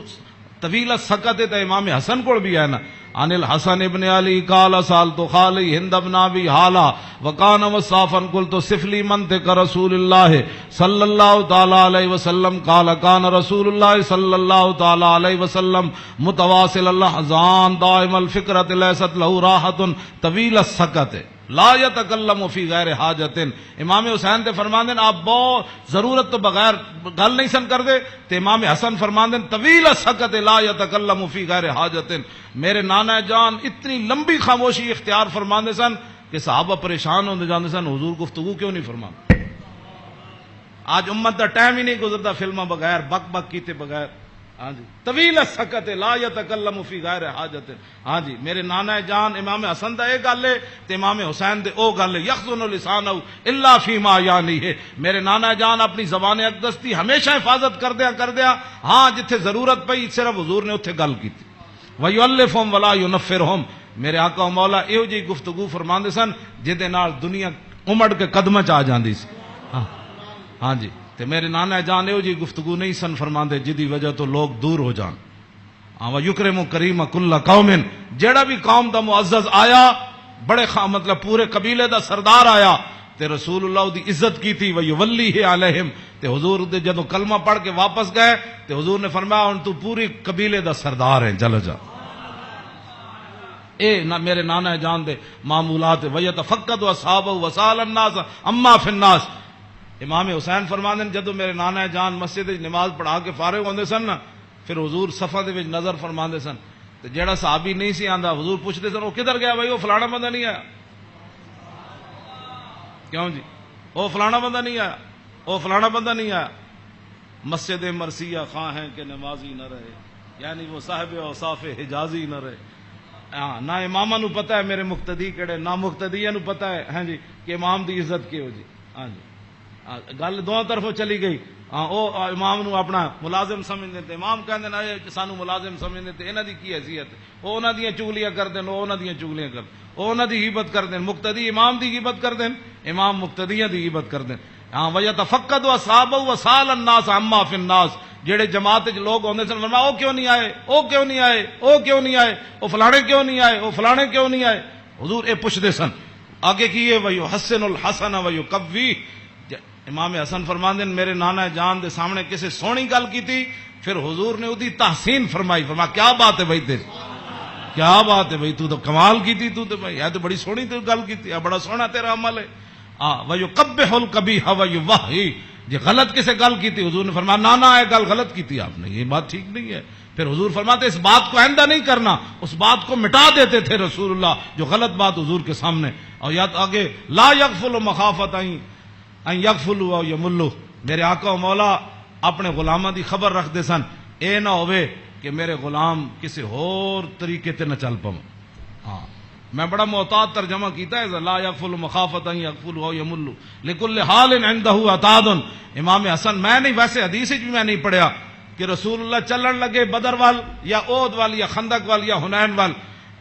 طویل سکت تے امام حسن کو بھی ہے نا. عن الحسن ابن علی قال سالت خالی ہند ابن ابی حالا وکان وصافا قلت صف لي منطق رسول اللہ صلی اللہ تعالی علیہ وسلم قال کان رسول اللہ صلی اللہ تعالی علیہ وسلم متواصل الاحزان دائم الفکرۃ لیست له راحت طویل السکت لا یتکلم فی غیر حاجت. امام حسین تے فرماندے آپ بہت ضرورت تو بغیر گل نہیں سن کر دے تے امام حسن فرماندے طویل السکت لا یتکلم فی غیر حاجت. میرے نانا جان اتنی لمبی خاموشی اختیار فرماندے سن کہ صحابہ پریشان ہوندے جاندے سن حضور گفتگو کیوں نہیں فرماندے. آج امت دا ٹائم ہی نہیں گزرتا فلموں بغیر بک بک کیتے بغیر. ہاں جی طویل السکت لا یتکلم فی غیر حاجت. ہاں جی میرے نانا جان امام حسن دا ایک گل ہے تے امام حسین دے او گل ہے یخزن لسانہ الا فیما یعنی ہے. میرے نانا جان اپنی زبان اقدس دی ہمیشہ حفاظت کر دیا ہاں جتھے ضرورت پئی صرف حضور نے اتھے گل کیتی. ویؤلفہم ولا ینفرہم. میرے آقا و مولا ایہو جی گفتگو فرماندے سن جدے نال دنیا امڑ کے قدماں چ آ جاندی سی. ہاں جی تے میرے نانا جان ایہو جی گفتگو نہیں سن فرماندے جدی وجہ تو لوگ دور ہو جان. وَيُكْرِمُ كَرِيمَ كُلَّ قَوْمٍ جیڑا بھی قوم دا معزز آیا بڑے مطلب پورے قبیلے دا سردار آیا تے رسول اللہ دی عزت کی تھی. وَيُوَلِّهِ عَلَيْهِمْ تے حضور دے جدو کلمہ پڑھ کے واپس گئے تے حضور نے فرمایا ہن تو پوری قبیلے دا سردار ہے چل جا. اے نہ میرے نانا جان دے معمولات. وَيَتَفَقَّدُ أَصْحَابَهُ وَسَالَ النَّاسَ أَمَّا فِي النَّاسِ. امام حسین فرماندے جدو میرے نانا جان مسجد نماز پڑھا کے فارغ ہوندے سن نا پھر حضور صفا دے وچ نظر فرماندے سن تے جیڑا صحابی نہیں سی آندا حضور پوچھدے سن وہ کدھر گیا بھائی وہ فلانا بندہ نہیں آیا. کیوں جی وہ فلانا بندہ نہیں آیا وہ فلانا بندہ نہیں آیا. مسجد مرثیہ خواہ ہیں کہ نمازی نہ رہے یعنی وہ صاحب اوصاف حجازی نہ رہے. ہاں نہ امامہ نو پتہ ہے میرے مقتدی کیڑے نہ مقتدیہ نو پتہ ہے ہاں جی کہ امام دی عزت کیو جی. ہاں جی گل دونوں طرفوں چلی گئی. ہاں او امام نو اپنا ملازم سمجھتے تے امام کہندے نے سانو ملازم سمجھتے تے انہاں دی کی حیثیت او انہاں دیاں چگلیاں کردے او انہاں دیاں چگلیاں کردے او انہاں دی غیبت کردے مقتدی امام دی غیبت کردے امام مقتدیاں دی غیبت کردے. ہاں وَيَتَفَقَّدُ أَصْحَابَهُ وَسَالَ النَّاسَ عَمَّا فِي النَّاسِ جڑے جماعت وچ لوگ ہوندے سن فرمایا او کیوں نہیں آئے او کیوں نہیں آئے او کیوں نہیں آئے او فلانے کیوں نہیں آئے او فلانے کیوں نہیں آئے. حضور اے پوچھدے سن آگے کیے وَيُحَسِّنُ الْحَسَنَ وَيُقَوِّيهِ. امام حسن فرماندے میرے نانا جان دے سامنے کسی سونی گل کی تھی پھر حضور نے ادی تحسین فرمائی. فرمایا کیا بات ہے بھائی تیری کیا بات ہے بھائی تو کمال کی تھی تو بھائی یہ تو بڑی سونی تو گل کی تھی بڑا سونا تیرا عمل ہے. وَيُقَبِّحُ الْقَبِيحَ وَيُوَحِّي جی غلط کسے گل کی تھی حضور نے فرمایا نانا یہ گل غلط کی تھی آپ نے یہ بات ٹھیک نہیں ہے. پھر حضور فرماتے اس بات کو آئندہ نہیں کرنا اس بات کو مٹا دیتے تھے رسول اللہ جو غلط بات حضور کے سامنے. اور یاد آگے لا یغفل مخافت ان یغفلوا او یملوا. میرے آقا و مولا اپنے غلاماں دی خبر رکھ دے سن اے نہ ہوئے کہ میرے غلام کسی اور طریقے تے نہ چل پاؤں. ہاں میں بڑا محتاط ترجمہ کیتا ہے لا یغفل مخافت ان یغفلوا او یملوا لکل حال عنده عتاد. امام حسن میں نہیں ویسے حدیث بھی میں نہیں پڑھیا کہ رسول اللہ چلن لگے بدر وال یا احد وال یا خندق وال یا حنین وال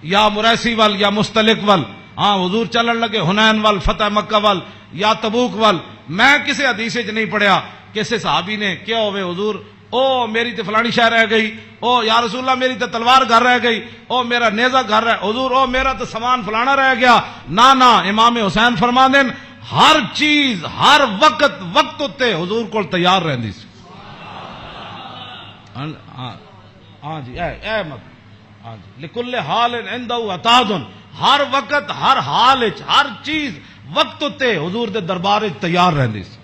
یا مریسی وال یا مستلق وال. ہاں حضور چلن لگے حنین وال فتح مکہ وال یا تبوک وال. میں کسی حدیث وچ نہیں پڑھیا کسی صحابی نے کیا ہوئے حضور او میری تے فلانی شے رہ گئی او یا رسول اللہ میری تے تلوار گھر رہ گئی او میرا نیزہ گھر رہ حضور او میرا تے سامان فلانا رہ گیا. نہ امام حسین فرماندے ہر چیز ہر وقت تے حضور کول تیار رہندی سی. ہاں جی اے مت ہاں جی لکل حال عنده عتاد ہر وقت ہر حال ہر چیز وقت تے حضور دے دربار تیار رہندی سی.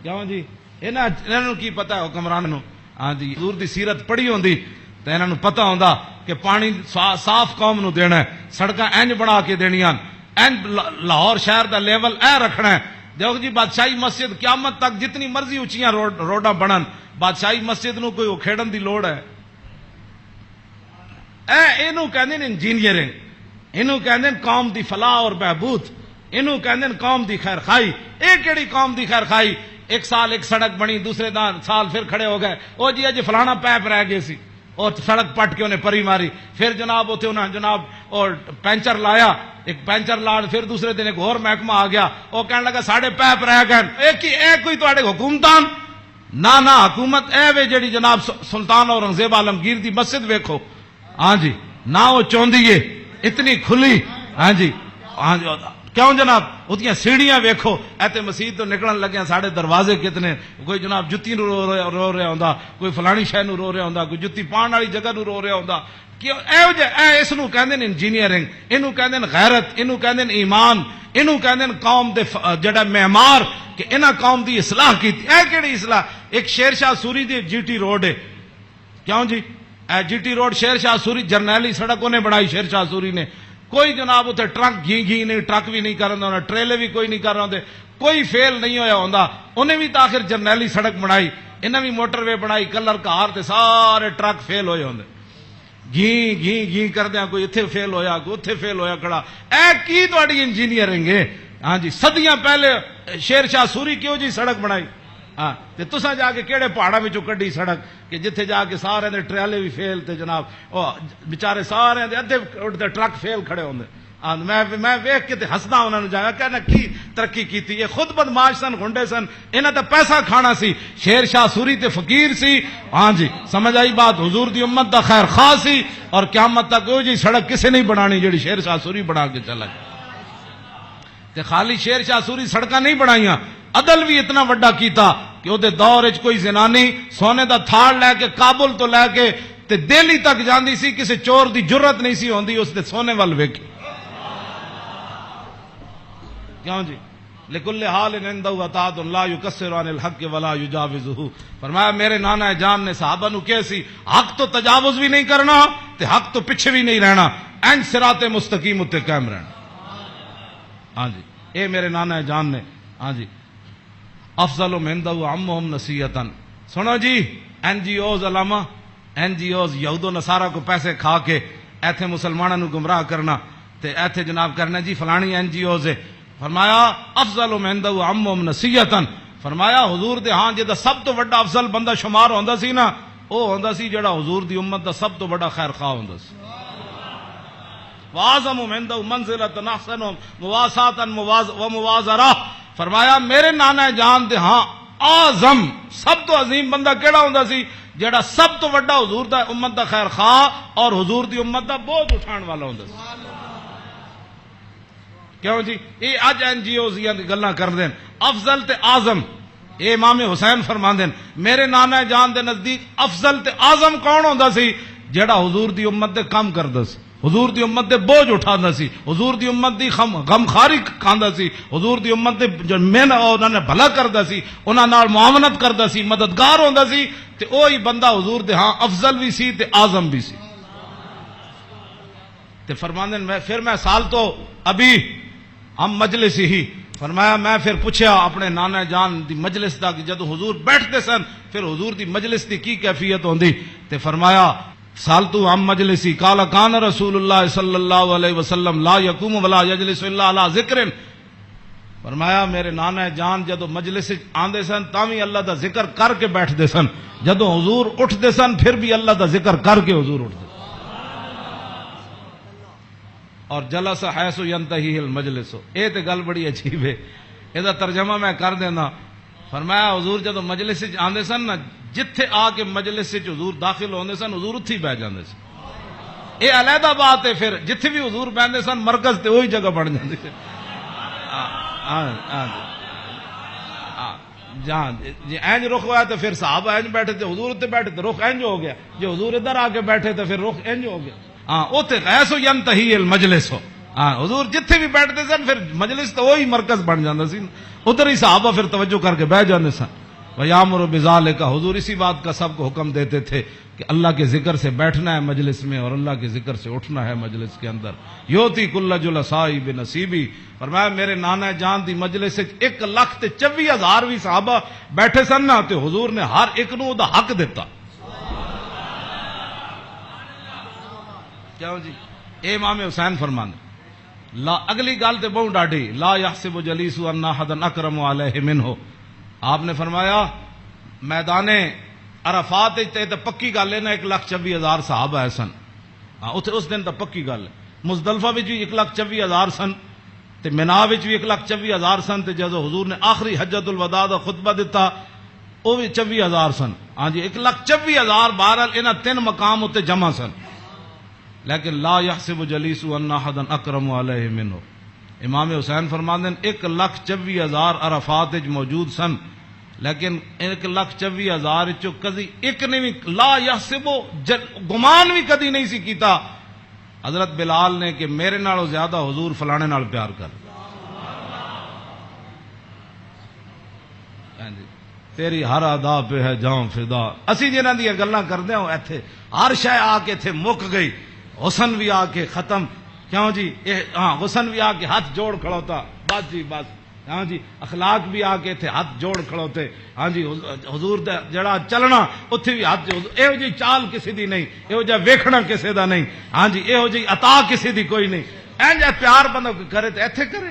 کیوں جی انہوں کی پتا ہے حکمران نو؟ ہاں جی حضور دی سیرت پڑھی ہوندی تو انہوں نے پتا ہوندا کہ پانی صاف قوم نو دینا ہے، سڑکاں انج بنا کے دینیاں، انج لاہور شہر دا لیول اے رکھنا ہے۔ دیکھو جی بادشاہی مسجد قیامت تک جتنی مرضی اچیاں روڈاں بنن، بادشاہی مسجد نو کوئی کھیڑن دی لوڑ ہے؟ اینو کہندے نے انجینئرنگ، اینو کہندے نے قوم دی فلاح اور بہبود، اینو کہندے نے قوم دی خیر خائی۔ اے کیڑی قوم دی خیر خائی؟ ایک سال ایک سڑک بنی، دوسرے سال پھر کھڑے ہو گئے، او جی اج فلانا پیپ رہ گئے سی، اور سڑک پٹ کے انہیں پری ماری، پھر جناب اتنے انہیں جناب اور پینچر لایا، ایک پینچر لا، پھر دوسرے دن ایک اور محکمہ آ گیا، وہ کہنے لگا ساڑھے پیپ رہ گئے۔ اے کوئی تواڈے حکومتان؟ نہ حکومت اے وے جڑی جناب سلطان اورنگزیب عالمگیر دی مسجد ویکھو، ہاں جی نہ وہ چوندی ہے اتنی کھلی، ہاں جی کیوں جناب اتنی سیڑھیاں ویکھو، ایتے مسجد تو نکلن لگے ساڑھے دروازے کتنے، کوئی جناب جتی نو رو رہا ہوندا، کوئی فلانی شے نو رو رہا ہوندا، کوئی جتی پان والی جگہ نو رو رہا ہوندا۔ کیوں اس نو کہندے نے انجینئرنگ، اینو کہندے نے غیرت، اینو کہندے نے ایمان، اینو کہندے نے قوم دے جڑا معمار کہ انہاں قوم دی اصلاح کیتی۔ اے کیڑی اصلاح؟ ایک شیر شاہ سوری دی جی ٹی روڈ ہے، کیوں جی اے جی ٹی روڈ شیر شاہ سوری جرنیلی سڑک انہیں بنائی شیر شاہ سوری نے، کوئی جناب اتنے ٹرک گھی نہیں، ٹرک بھی نہیں کر رہا، ٹریلے بھی کوئی نہیں کر رہے، کوئی فیل نہیں ہویا ہوندا۔ انہیں بھی تاخیر جرنیلی سڑک بنائی، انہیں بھی موٹر وے بنائی، کلر کار تے سارے ٹرک فیل ہوئے ہوندے، گھی کردیا، کوئی اتنے فیل ہویا، کوئی اتنے فیل ہویا کھڑا۔ اے کی تواڈی انجینئرنگ ہے؟ ہاں جی صدیاں پہلے شیر شاہ سوری کیوں جی سڑک بنائی؟ ہاں تے تساں جا کے کہڑے پہاڑاں وچوں کڈی سڑک کہ جتھے جا کے سارے دے ٹریلے بھی فیل تے جناب او بیچارے سارے دے ادھے اٹھتے ٹرک فیل کھڑے ہوندے۔ میں ویکھ کے تے ہسدا انہاں نوں جایا کہنا کی ترقی کیتی، یہ خود بدماش سن، گنڈے سن، انہاں تے پیسہ کھانا سی۔ شیر شاہ سوری تے فقیر سی، ہاں جی سمجھ آئی بات، حضور دی امت دا خیر خواہ سی، اور قیامت تک او جی سڑک کسے نہیں بنانی جڑی شیر شاہ سوری بنا کے چلا گیا۔ تے خالی شیر شاہ سوری سڑکاں نہیں بنائیاں، عدل بھی اتنا وڈا کیتا کہ وہ دور اچ کوئی زنانی سونے دا تھاڑ لے کے کابل تو لے کے تے دہلی تک جاندی سی، کسی چور دی جرت نہیں سی ہوندی اس دے سونے وال ویکھی۔ کیوں جی لکل حال عندہ عطاء لا یکسر عن الحق ولا یجاوزہ۔ فرمایا میرے نانا جان نے صحابہ نو کہے سی حق تو تجاوز بھی نہیں کرنا تے حق تو پیچھے بھی نہیں رہنا، این صراط مستقیم اتے قائم رہنا۔ ہاں جی اے میرے نانا جان نے، ہاں جی افضل من عندہ عمہم نصیحتاً۔ سنو جی این جی اوز علامہ، این جی اوز یہود و نصارہ کو پیسے کھا کے ایتھے مسلمانوں نو گمراہ کرنا تے ایتھے جناب کرنا جی فلانی این جی اوز ہے۔ فرمایا افضل من عندہ عمہم نصیحتاً، فرمایا حضور دے ہاں جدا سب تو بڑا افضل بندہ شمار ہوندا سی نا، او ہوندا سی جڑا حضور دی امت دا سب تو بڑا خیر خواہ ہوندا سی۔ وَأَعْظَمُ مِنْ عِنْدَهُ مَنْزِلَةً أَحْسَنُهُمْ مُوَاسَاةً وَمُوَازَرَةً۔ فرمایا میرے نانا جان دے ہاں اعظم سب تو عظیم بندہ کیڑا ہوندا سی؟ جڑا سب تو بڑا حضور دا امت دا خیر خواہ اور حضور دی امت دا بوجھ اٹھان والا ہوندا سی۔ کیوں جی یہ اج این جی اوز دی گلاں کردے افضل تے اعظم، اے امام حسین فرماندے میرے نانا جان دے نزدیک افضل تے اعظم کون ہوندا سی؟ جڑا حضور دی امت دے کام کردا سی، حضور دی امت دے بوجھ اٹھاندا سی، حضور دی امت دی غمخاری کھاندا سی، حضور دی امت دے جو مین انہاں نے بھلا کردا سی، انہاں نال معاونت کردا سی، مددگار ہوندا سی، تے اوہی بندہ حضور دے ہاں افضل بھی سی تے اعظم بھی سی۔ تے فرماندے پھر میں سال تو ابھی ہم مجلس ہی، فرمایا میں پھر پوچھیا اپنے نانا جان دی مجلس دا کہ جدو حضور بیٹھتے سن پھر حضور دی مجلس دی کی کیفیت ہوندی، تے فرمایا سالتو ہم مجلسی قال کان رسول اللہ صلی اللہ علیہ وسلم لا یقوم ولا یجلس الا علی ذکر۔ فرمایا میرے نانا جان جدو مجلس آندے سن تاوی اللہ دا ذکر کر کے بیٹھتے سن، جدو حضور اٹھتے سن پھر بھی اللہ دا ذکر کر کے حضور اٹھتے۔ اور جلس حیث ینتہی المجلس، اے تے گل بڑی عجیب ہے، اے دا ترجمہ میں کر دینا۔ فرمایا حضور جدو مجلس آندے سن نا جتھے آ کے مجلس حضور داخل ہوندے سن حضور اتھی بیٹھ جاندے سن۔ اے علیحدہ بات ہے، پھر جتھے بھی حضور بیٹھتے سن مرکز تے وہی جگہ بن جاندی سی۔ جہاں جی اینج رخ ہوا تو پھر صحابہ اینج بیٹھے تھے، حضور اتنے بیٹھے تو رخ اینج ہو گیا، جو حضور ادھر آ کے بیٹھے تو پھر رخ اینج ہو گیا۔ ہاں اوتے غیث ینتہی المجلس ہو، ہاں حضور جتھے بھی بیٹھتے سن پھر مجلس تو وہی مرکز بن جاتا سی، ادھر ہی صحابہ پھر توجہ کر کے بیٹھ جاتے سن. وَيَأْمُرُ بِذَلِكَ حضور اسی بات کا سب کو حکم دیتے تھے کہ اللہ کے ذکر سے بیٹھنا ہے مجلس میں اور اللہ کے ذکر سے اٹھنا ہے مجلس کے اندر. یوتی کل جلسائی بنصیبی، فرمایا میرے نانا جان دی مجلس 1,24,000 بھی صحابہ بیٹھے سن نا تے حضور نے ہر ایک نو دا حق دیتا. کیوں جی؟ اے امام حسین فرمانے لا اگلی گل تے بہت ڈاڈی، لا یحسب جلیس ان احد اکرم علیہ منہ. آپ نے فرمایا میدان عرفات تے پکی گل ہے نا 1,24,000 صحابہ ہے سن. ہاں اس دن تو پکی گل ہے. مزدلفہ وچ بھی 1,24,000 سن تے مینا وچ بھی 1,24,000 سن تے جدو حضور نے آخری حجۃ الوداع دا خطبہ دیتا وہ بھی 24,000 سن. ہاں جی 1,24,000 بہرحال انہاں 3 مقام اتنے جمع سن. لیکن لا یحسب جلیس ان احد اکرم علیہ منہ. امام حسین فرماندے 1,24,000 عرفات وچ موجود سن لیکن 1,24,000 چو کدی ایک نے بھی لا یحسب گمان بھی کدی نہیں سی کیتا حضرت بلال نے کہ میرے نالوں زیادہ حضور فلانے نال پیار کر. تیری ہر ادا پہ ہے جاؤں فدا. اسی جنہاں دی گلاں کردے ہوں ایتھے ہر شے آ کے ایتھے مک گئی. حسن بھی آ کے ختم. کیوں جی؟ ہاں حسن بھی آ کے ہاتھ جوڑ کھڑوتا بس جی بس. ہاں جی اخلاق بھی آ کے تھے ہاتھ جوڑ کھڑوتے. ہاں جی حضور دا جڑا چلنا اتنے بھی ہاتھ یہو جی چال کسی دی نہیں، یہو جا ویکھنا کسی دا نہیں. ہاں جی یہو جی عطا کسی دی کوئی نہیں. این جا پیار بندہ کرے تو ایتھے کرے.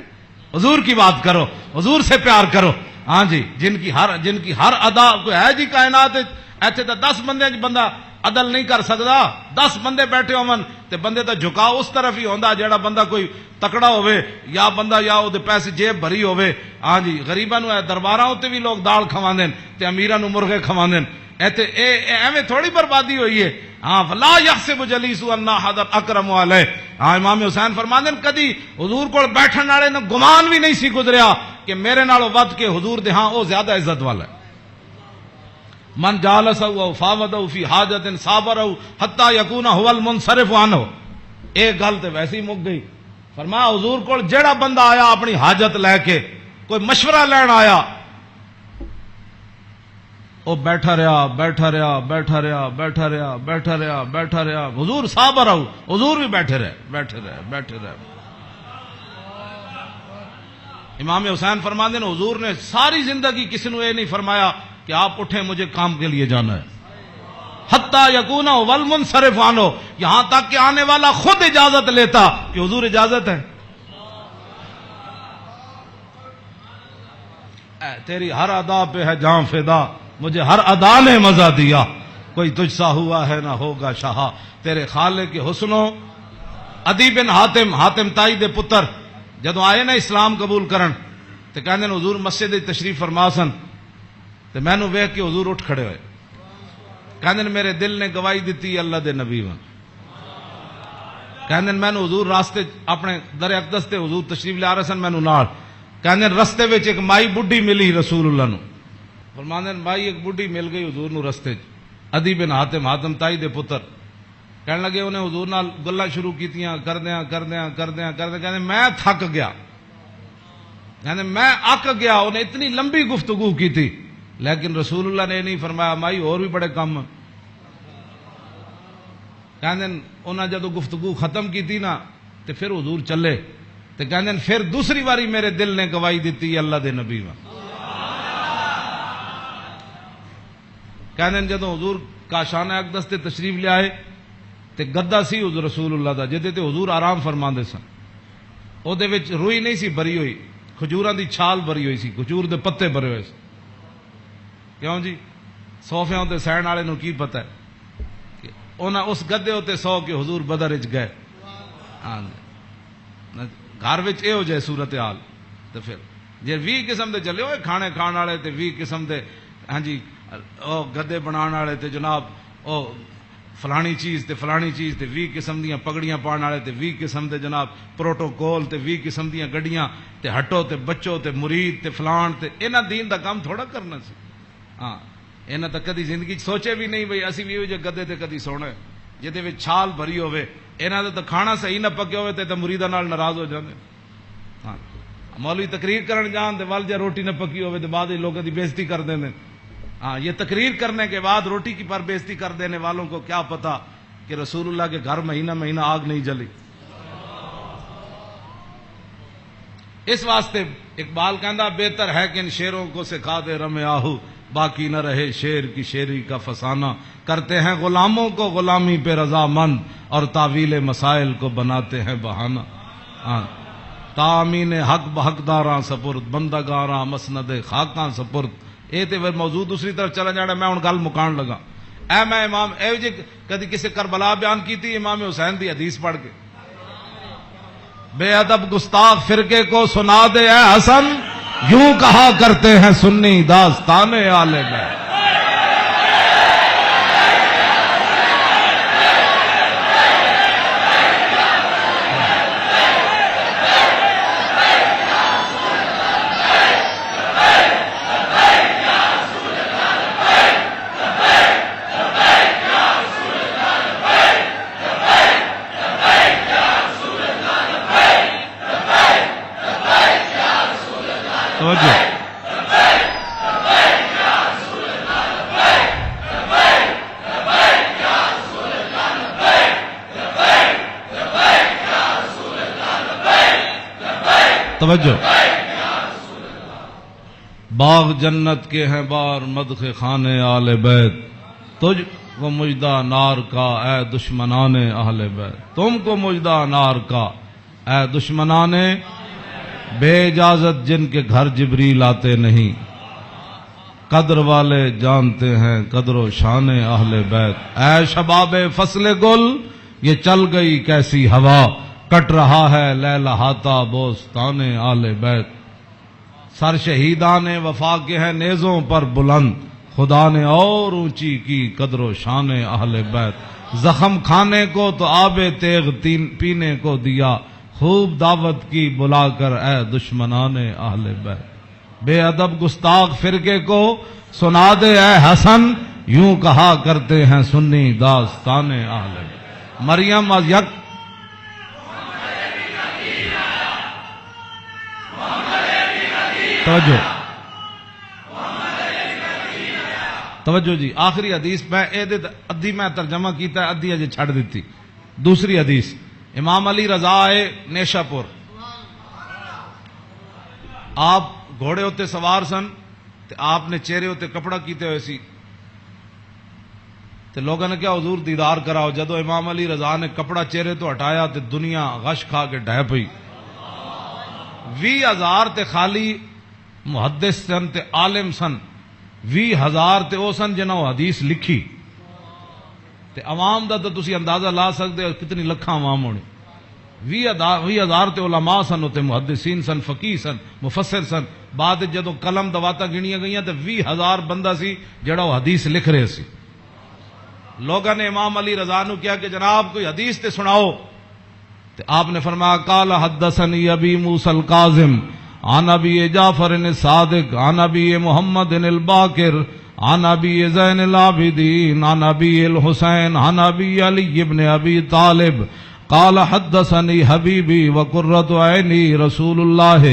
حضور کی بات کرو، حضور سے پیار کرو. ہاں جی جن کی ہر ادا کوئی ہے جی کائنات ایتھے تو 10 بندے بندہ عدل نہیں کر سکتا. 10 بندے بیٹھے ہون تے بندے دا جھکاؤ اس طرف ہی ہوندا جیڑا بندہ کوئی تکڑا ہوئے یا بندہ یا او دے پیسے جیب بھری ہوئے. ہاں جی غریباں نو درباراں تے بھی لوگ دال کھواندے تے امیراں نو مرغے کھواندے. ایتھے ایویں تھوڑی بربادی ہوئی ہے. ہاں فلا یحسب جلیس ان احد اکرم علیہ. ہاں امام حسین فرماندے کدی حضور کول بیٹھن والے نو گمان بھی نہیں سی گزریا کہ میرے نالوں ود کے حضور دے ہاں او زیادہ عزت والا ہے. من جالسہ و فاوضہ فی حاجت صابرہ حتی یکون هو المنصرف عنہ. ایک گل تے ویسے ہی مک گئی. فرمایا حضور کول جیڑا بندہ آیا اپنی حاجت لے کے کوئی مشورہ لین آیا وہ بیٹھا رہا بیٹھا رہا بیٹھا رہا بیٹھا رہا بیٹھا رہا بیٹھا رہا. حضور صابرہ حضور بھی بیٹھے رہے بیٹھے رہے بیٹھے رہے. امام حسین فرماندے ہیں حضور نے ساری زندگی کسی نے یہ نہیں فرمایا کہ آپ اٹھیں مجھے کام کے لیے جانا ہے. حتیٰ یکون والمنصرف عنہ، یہاں تک کہ آنے والا خود اجازت لیتا کہ حضور اجازت ہے. تیری ہر ادا پہ ہے جاں فدا، مجھے ہر ادا نے مزہ دیا. کوئی تجھ سا ہوا ہے نہ ہوگا شاہ. تیرے خالق کے حسنوں. عدی بن حاتم تائی دے پتر جدو آئے نا اسلام قبول کرن تے کہندے نے حضور مسجد تشریف فرما سن تے میں نو ویکھ کے حضور اٹھ کھڑے ہوئے. کہندے میرے دل نے گواہی دیتی اللہ دے نبی ون. کہندے میں نو حضور راستے اپنے در اقدس تے حضور تشریف لے آ رہے سن میں نو نال. کہندے رستے وچ ایک مائی بڈھی ملی رسول اللہ نو. فرماندے مائی ایک بڈھی مل گئی حضور نو رستے. عدی بن حاتم تائی دے پتر کہنے لگے انہیں حضور نال گلاں شروع کیتیاں کردیاں کہندے میں تھک گیا. کہندے میں اک گیا. انہیں اتنی لمبی گفتگو کی تھی لیکن رسول اللہ نے نہیں فرمایا مائی اور بھی بڑے کم. کہندے انہاں جدو گفتگو ختم کی تھی نا تے پھر حضور چلے تے کہندے پھر دوسری باری میرے دل نے گواہی دیتی اللہ دے نبی وا. کہندے جدو حضور کاشان اقدس تے تشریف لے آئے تے گدا سی حضور رسول اللہ دا جدے تے حضور آرام فرماندے سن. او دے وچ روئی نہیں سی بری ہوئی، کھجوراں دی چھال بری ہوئی سی، کھجور دے پتے بھرے ہوئے سی. کیوں جی صوفیاں تے سہن والے نو کی پتہ ہے کہ انہاں اس گدے تے سو کے حضور بدر وچ گئے. گھر وچ اے ہو جائے صورتحال تے پھر جے 20 قسم دے چلے ہوئے کھانے کھان والے تے 20 قسم دے ہاں جی او گدے بنان والے تے جناب او فلانی چیز تے فلانی چیز تے 20 قسم دیاں پگڑیاں پان والے تے 20 قسم دے جناب پروٹوکول تے 20 قسم دیاں گڈیاں تے ہٹو تے بچو تے مرید تے فلان تے انہاں دین دا کام تھوڑا کرنا سی. ہاں انہاں تا کدی زندگی سوچے بھی نہیں بھئی اسی بھی جو گدے تے کدی سونا ہے. جہدے وچ چھال بھری ہوے، انہاں دے تے کھانا صحیح نہ پکے ہوے تے مریداں نال ناراض ہو جاندے. ہاں مولوی تقریر کرن جان تے ول جے روٹی نہ پکی ہوے تے بعد لوگوں دی بےزتی کر دیندے. ہاں یہ تقریر کرنے کے بعد روٹی کی پر بےزتی کر دینے والوں کو کیا پتا کہ رسول اللہ کے گھر مہینہ مہینہ آگ نہیں جلی. اس واسطے اقبال کہندا بہتر ہے کہ ان شیروں کو سکھا دے رم آہو، باقی نہ رہے شیر کی شیری کا فسانہ. کرتے ہیں غلاموں کو غلامی پہ رضا مند، اور تعویل مسائل کو بناتے ہیں بہانہ. تامین حق بحقداراں سپرد، بندگاراں مسند خاکاں سپرد. اے تے موضوع دوسری طرف چلا جانا، میں ہن گل مکان لگا. اے میں امام اے جی کدی کسی کربلا بیان کیتی امام حسین دی حدیث پڑھ کے، بے ادب گستاخ فرقے کو سنا دے اے حسن، یوں کہا کرتے ہیں سنی داستان آل بیت. توجہ، باغ جنت کے ہیں بار مدخ خانے آل بیت، تجھ کو مجدہ نار کا اے دشمنان اہل بیت. تم کو مجدہ نار کا اے دشمنان، بے اجازت جن کے گھر جبریل آتے نہیں، قدر والے جانتے ہیں قدر و شان اہل بیت. اے شباب فصل گل، یہ چل گئی کیسی ہوا، کٹ رہا ہے لہلہاتا بوستان آل بیت. سر شہیدان وفا کے ہیں نیزوں پر بلند، خدا نے اور اونچی کی قدر و شان اہل بیت. زخم کھانے کو تو آب تیغ پینے کو دیا، خوب دعوت کی بلا کر اے دشمنان اہل بیت. بے ادب گستاخ فرقے کو سنا دے اے حسن، یوں کہا کرتے ہیں سنی داستان اہل بیت. مریم از یک توجہ جی، آخری حدیث میں ادھی میں ترجمہ کیتا ہے، ادھی اجے چھڑ دیتی. دوسری حدیث امام علی رضا ہے نیشا پور، آپ گھوڑے ہوتے سوار سن تے آپ نے چہرے ہوتے کپڑا کیتے ہوئے سی تے لوگوں نے کیا حضور دیدار کراؤ. جدو امام علی رضا نے کپڑا چہرے تو ہٹایا تے دنیا غش کھا کے ڈہ پئی. 20,000 تے خالی محدث سن تے عالم سن، 20,000 تے او سن جنہاں وہ حدیث لکھی تے عوام دا تو تسی اندازہ لا سکتے ہو کتنی لکھاں عوام ہونی. 20,000 تے علماء سن، تے محدثین سن، فقیہ سن، مفسر سن. بعد جدو قلم دواتا گنیاں گئیاں تے 20,000 بندہ سی جڑا وہ حدیث لکھ رہے سی. لوگوں نے امام علی رضا نو کیا کہ جناب کوئی حدیث تے سناؤ، تے آپ نے فرمایا قال حدثنی ابی موسی الکاظم عن ابی جعفر الصادق عن ابی محمد الباقر عن ابی زین العابدین عن ابی الحسین عن ابی علی ابن ابی طالب قال حدثنی حبیبی وقرۃ عینی رسول اللہ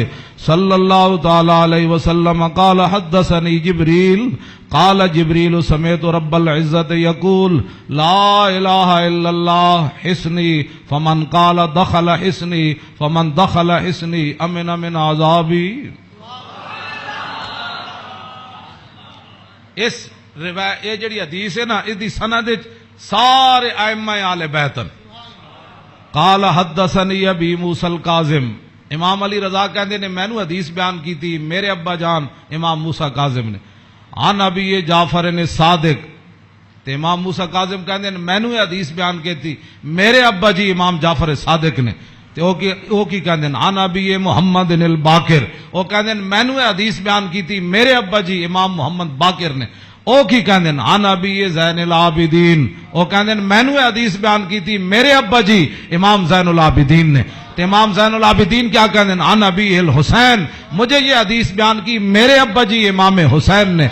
صلی اللہ تعالی علیہ وسلم قال حدثنی جبریل قال جبریل سمعت رب العزت یقول لا الہ الا اللہ حسنی فمن قال دخل حسنی فمن دخل حسنی امن من عذابی. اس روایت یہ جڑی حدیث ہے نا، اس دی سند سارے ائمہ اہل بیت. قال حدثنی ابی موسی الکاظم، امام علی رضا کہندے نے مینوں حدیث بیان کی تھی میرے ابا جان امام موسی کاظم نے. عن ابی جعفر الصادق، تے امام موسی کاظم کہندے نے مینوں حدیث بیان کی تھی میرے ابا جی امام جعفر صادق نے. تے او کی کہندے نے عن ابی محمد الباقر، او کہندے نے مینوں حدیث بیان کی تھی میرے ابا جی امام محمد باقر نے. او کی کہندے نے عن ابی زین العابدین، او کہندے نے مینوں حدیث بیان کی تھی میرے ابا جی امام زین العابدین نے. تے امام زین العابدین کیا کہندے ہیں عن ابی الحسین، مجھے یہ حدیث بیان کی میرے ابا جی امام حسین نے.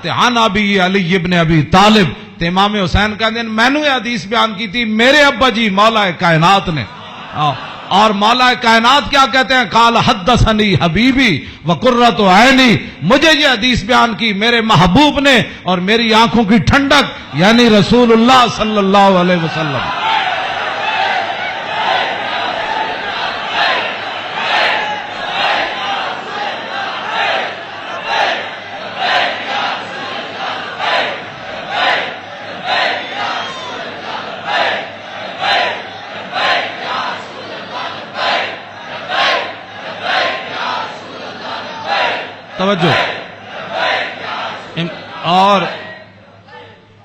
تے عن ابی علی ابن ابی طالب، تے امام حسین کہندے ہیں میں نے یہ حدیث بیان کی تھی میرے ابا جی مولا کائنات نے، اور مولا کائنات کیا کہتے ہیں؟ قال حدثنی حبیبی وقرۃ عینی، مجھے یہ حدیث بیان کی میرے محبوب نے اور میری آنکھوں کی ٹھنڈک یعنی رسول اللہ صلی اللہ علیہ وسلم۔ توجہ، اور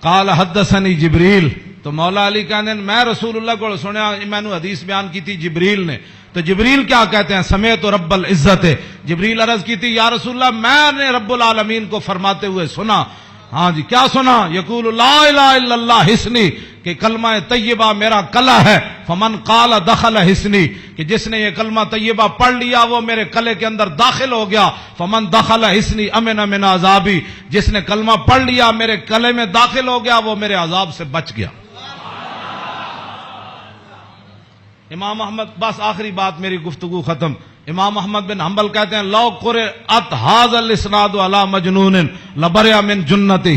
قال حدثنی جبریل، تو مولا علی کہتے ہیں میں رسول اللہ کو سنیا، میں نے حدیث بیان کی تھی جبریل نے، تو جبریل کیا کہتے ہیں؟ سمیت رب العزت، جبریل عرض کی تھی یا رسول اللہ میں نے رب العالمین کو فرماتے ہوئے سنا، ہاں جی کیا سنا؟ یقول لا الہ الا اللہ حسنی، کہ کلمہ طیبہ میرا کلا ہے، فمن قال دخل حسنی، کہ جس نے یہ کلمہ طیبہ پڑھ لیا وہ میرے کلے کے اندر داخل ہو گیا، فمن دخل حسنی امن من عذابی، جس نے کلمہ پڑھ لیا میرے کلے میں داخل ہو گیا وہ میرے عذاب سے بچ گیا۔ امام احمد، بس آخری بات میری گفتگو ختم، امام احمد بن حنبل کہتے ہیں لو قرأت ھذا الاسناد علی مجنون لبرئ من جنتہ،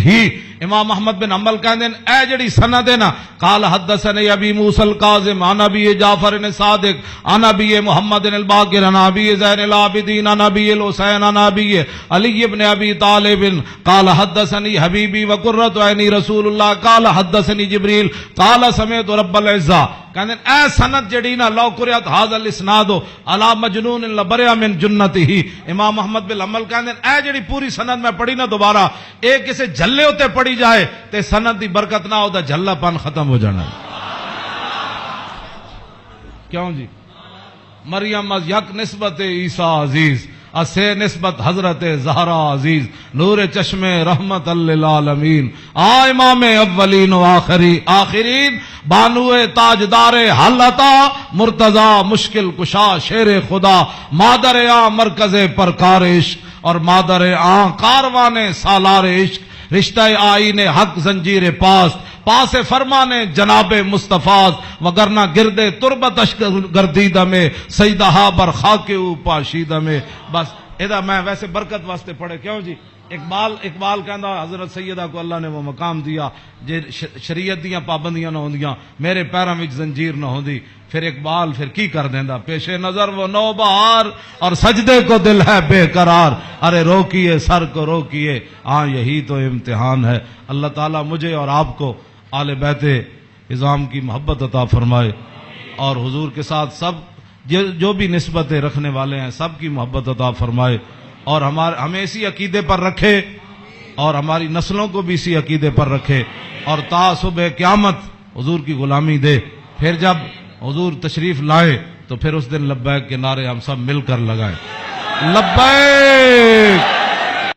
امام احمد بن حنبل کہتے ہیں اے جڑی سند ہے نا، قال حدثني ابی موسى الكاظم عن ابی جعفر الصادق عن ابی محمد الباقر عن ابی زین العابدین عن ابی الحسین عن ابی علی بن ابی طالب قال حدثني حبیبی وقرۃ عینی رسول اللہ قال حدثني جبریل قال سمعت رب العزہ، کہتے ہیں اے سند جڑی نا لو قرأت ھذا الاسناد علی مجنون لبرئ من جنتہ، امام احمد بن حنبل کہتے ہیں اے جڑی پوری سند میں پڑھی نا دوبارہ ایک کسے جھلے ہوتے پڑھی جائے تے سند دی برکت نہ ہوتا جھلا پن ختم ہو جانا ہے۔ کیوں جی؟ مریم از یک نسبت عیسیٰ عزیز، اسے نسبت حضرت زہرا عزیز، نور چشم رحمت للعالمین، امام اولین و آخرین، بانو تاجدار حالتا مرتضی مشکل کشا شیر خدا، مادر مرکز پرکار عشق اور مادر کاروان سالار عشق، رشتہ آئین حق زنجیر پاس فرمانے جناب مصطفیٰ، وگرنہ گردے تربتش گردیدہ میں سیدہا بر خاک او پاشیدہ میں۔ بس ادا میں ویسے برکت واسطے پڑھے، کیوں جی؟ اقبال کہندا حضرت سیدہ کو اللہ نے وہ مقام دیا جے شریعت دیاں پابندیاں نہ ہوندیاں میرے پیراں وچ زنجیر نہ ہوندی، پھر اقبال پھر کی کر دیندا، پیش نظر وہ نو بہار اور سجدے کو دل ہے بے قرار، ارے روکیے سر کو روکیے، ہاں یہی تو امتحان ہے۔ اللہ تعالیٰ مجھے اور آپ کو آل بیت اعظام کی محبت عطا فرمائے، اور حضور کے ساتھ سب جو بھی نسبتیں رکھنے والے ہیں سب کی محبت عطا فرمائے، اور ہمیں اسی عقیدے پر رکھے اور ہماری نسلوں کو بھی اسی عقیدے پر رکھے، اور تا صبح قیامت حضور کی غلامی دے۔ پھر جب حضور تشریف لائے تو پھر اس دن لبیک کے نعرے ہم سب مل کر لگائیں، لبیک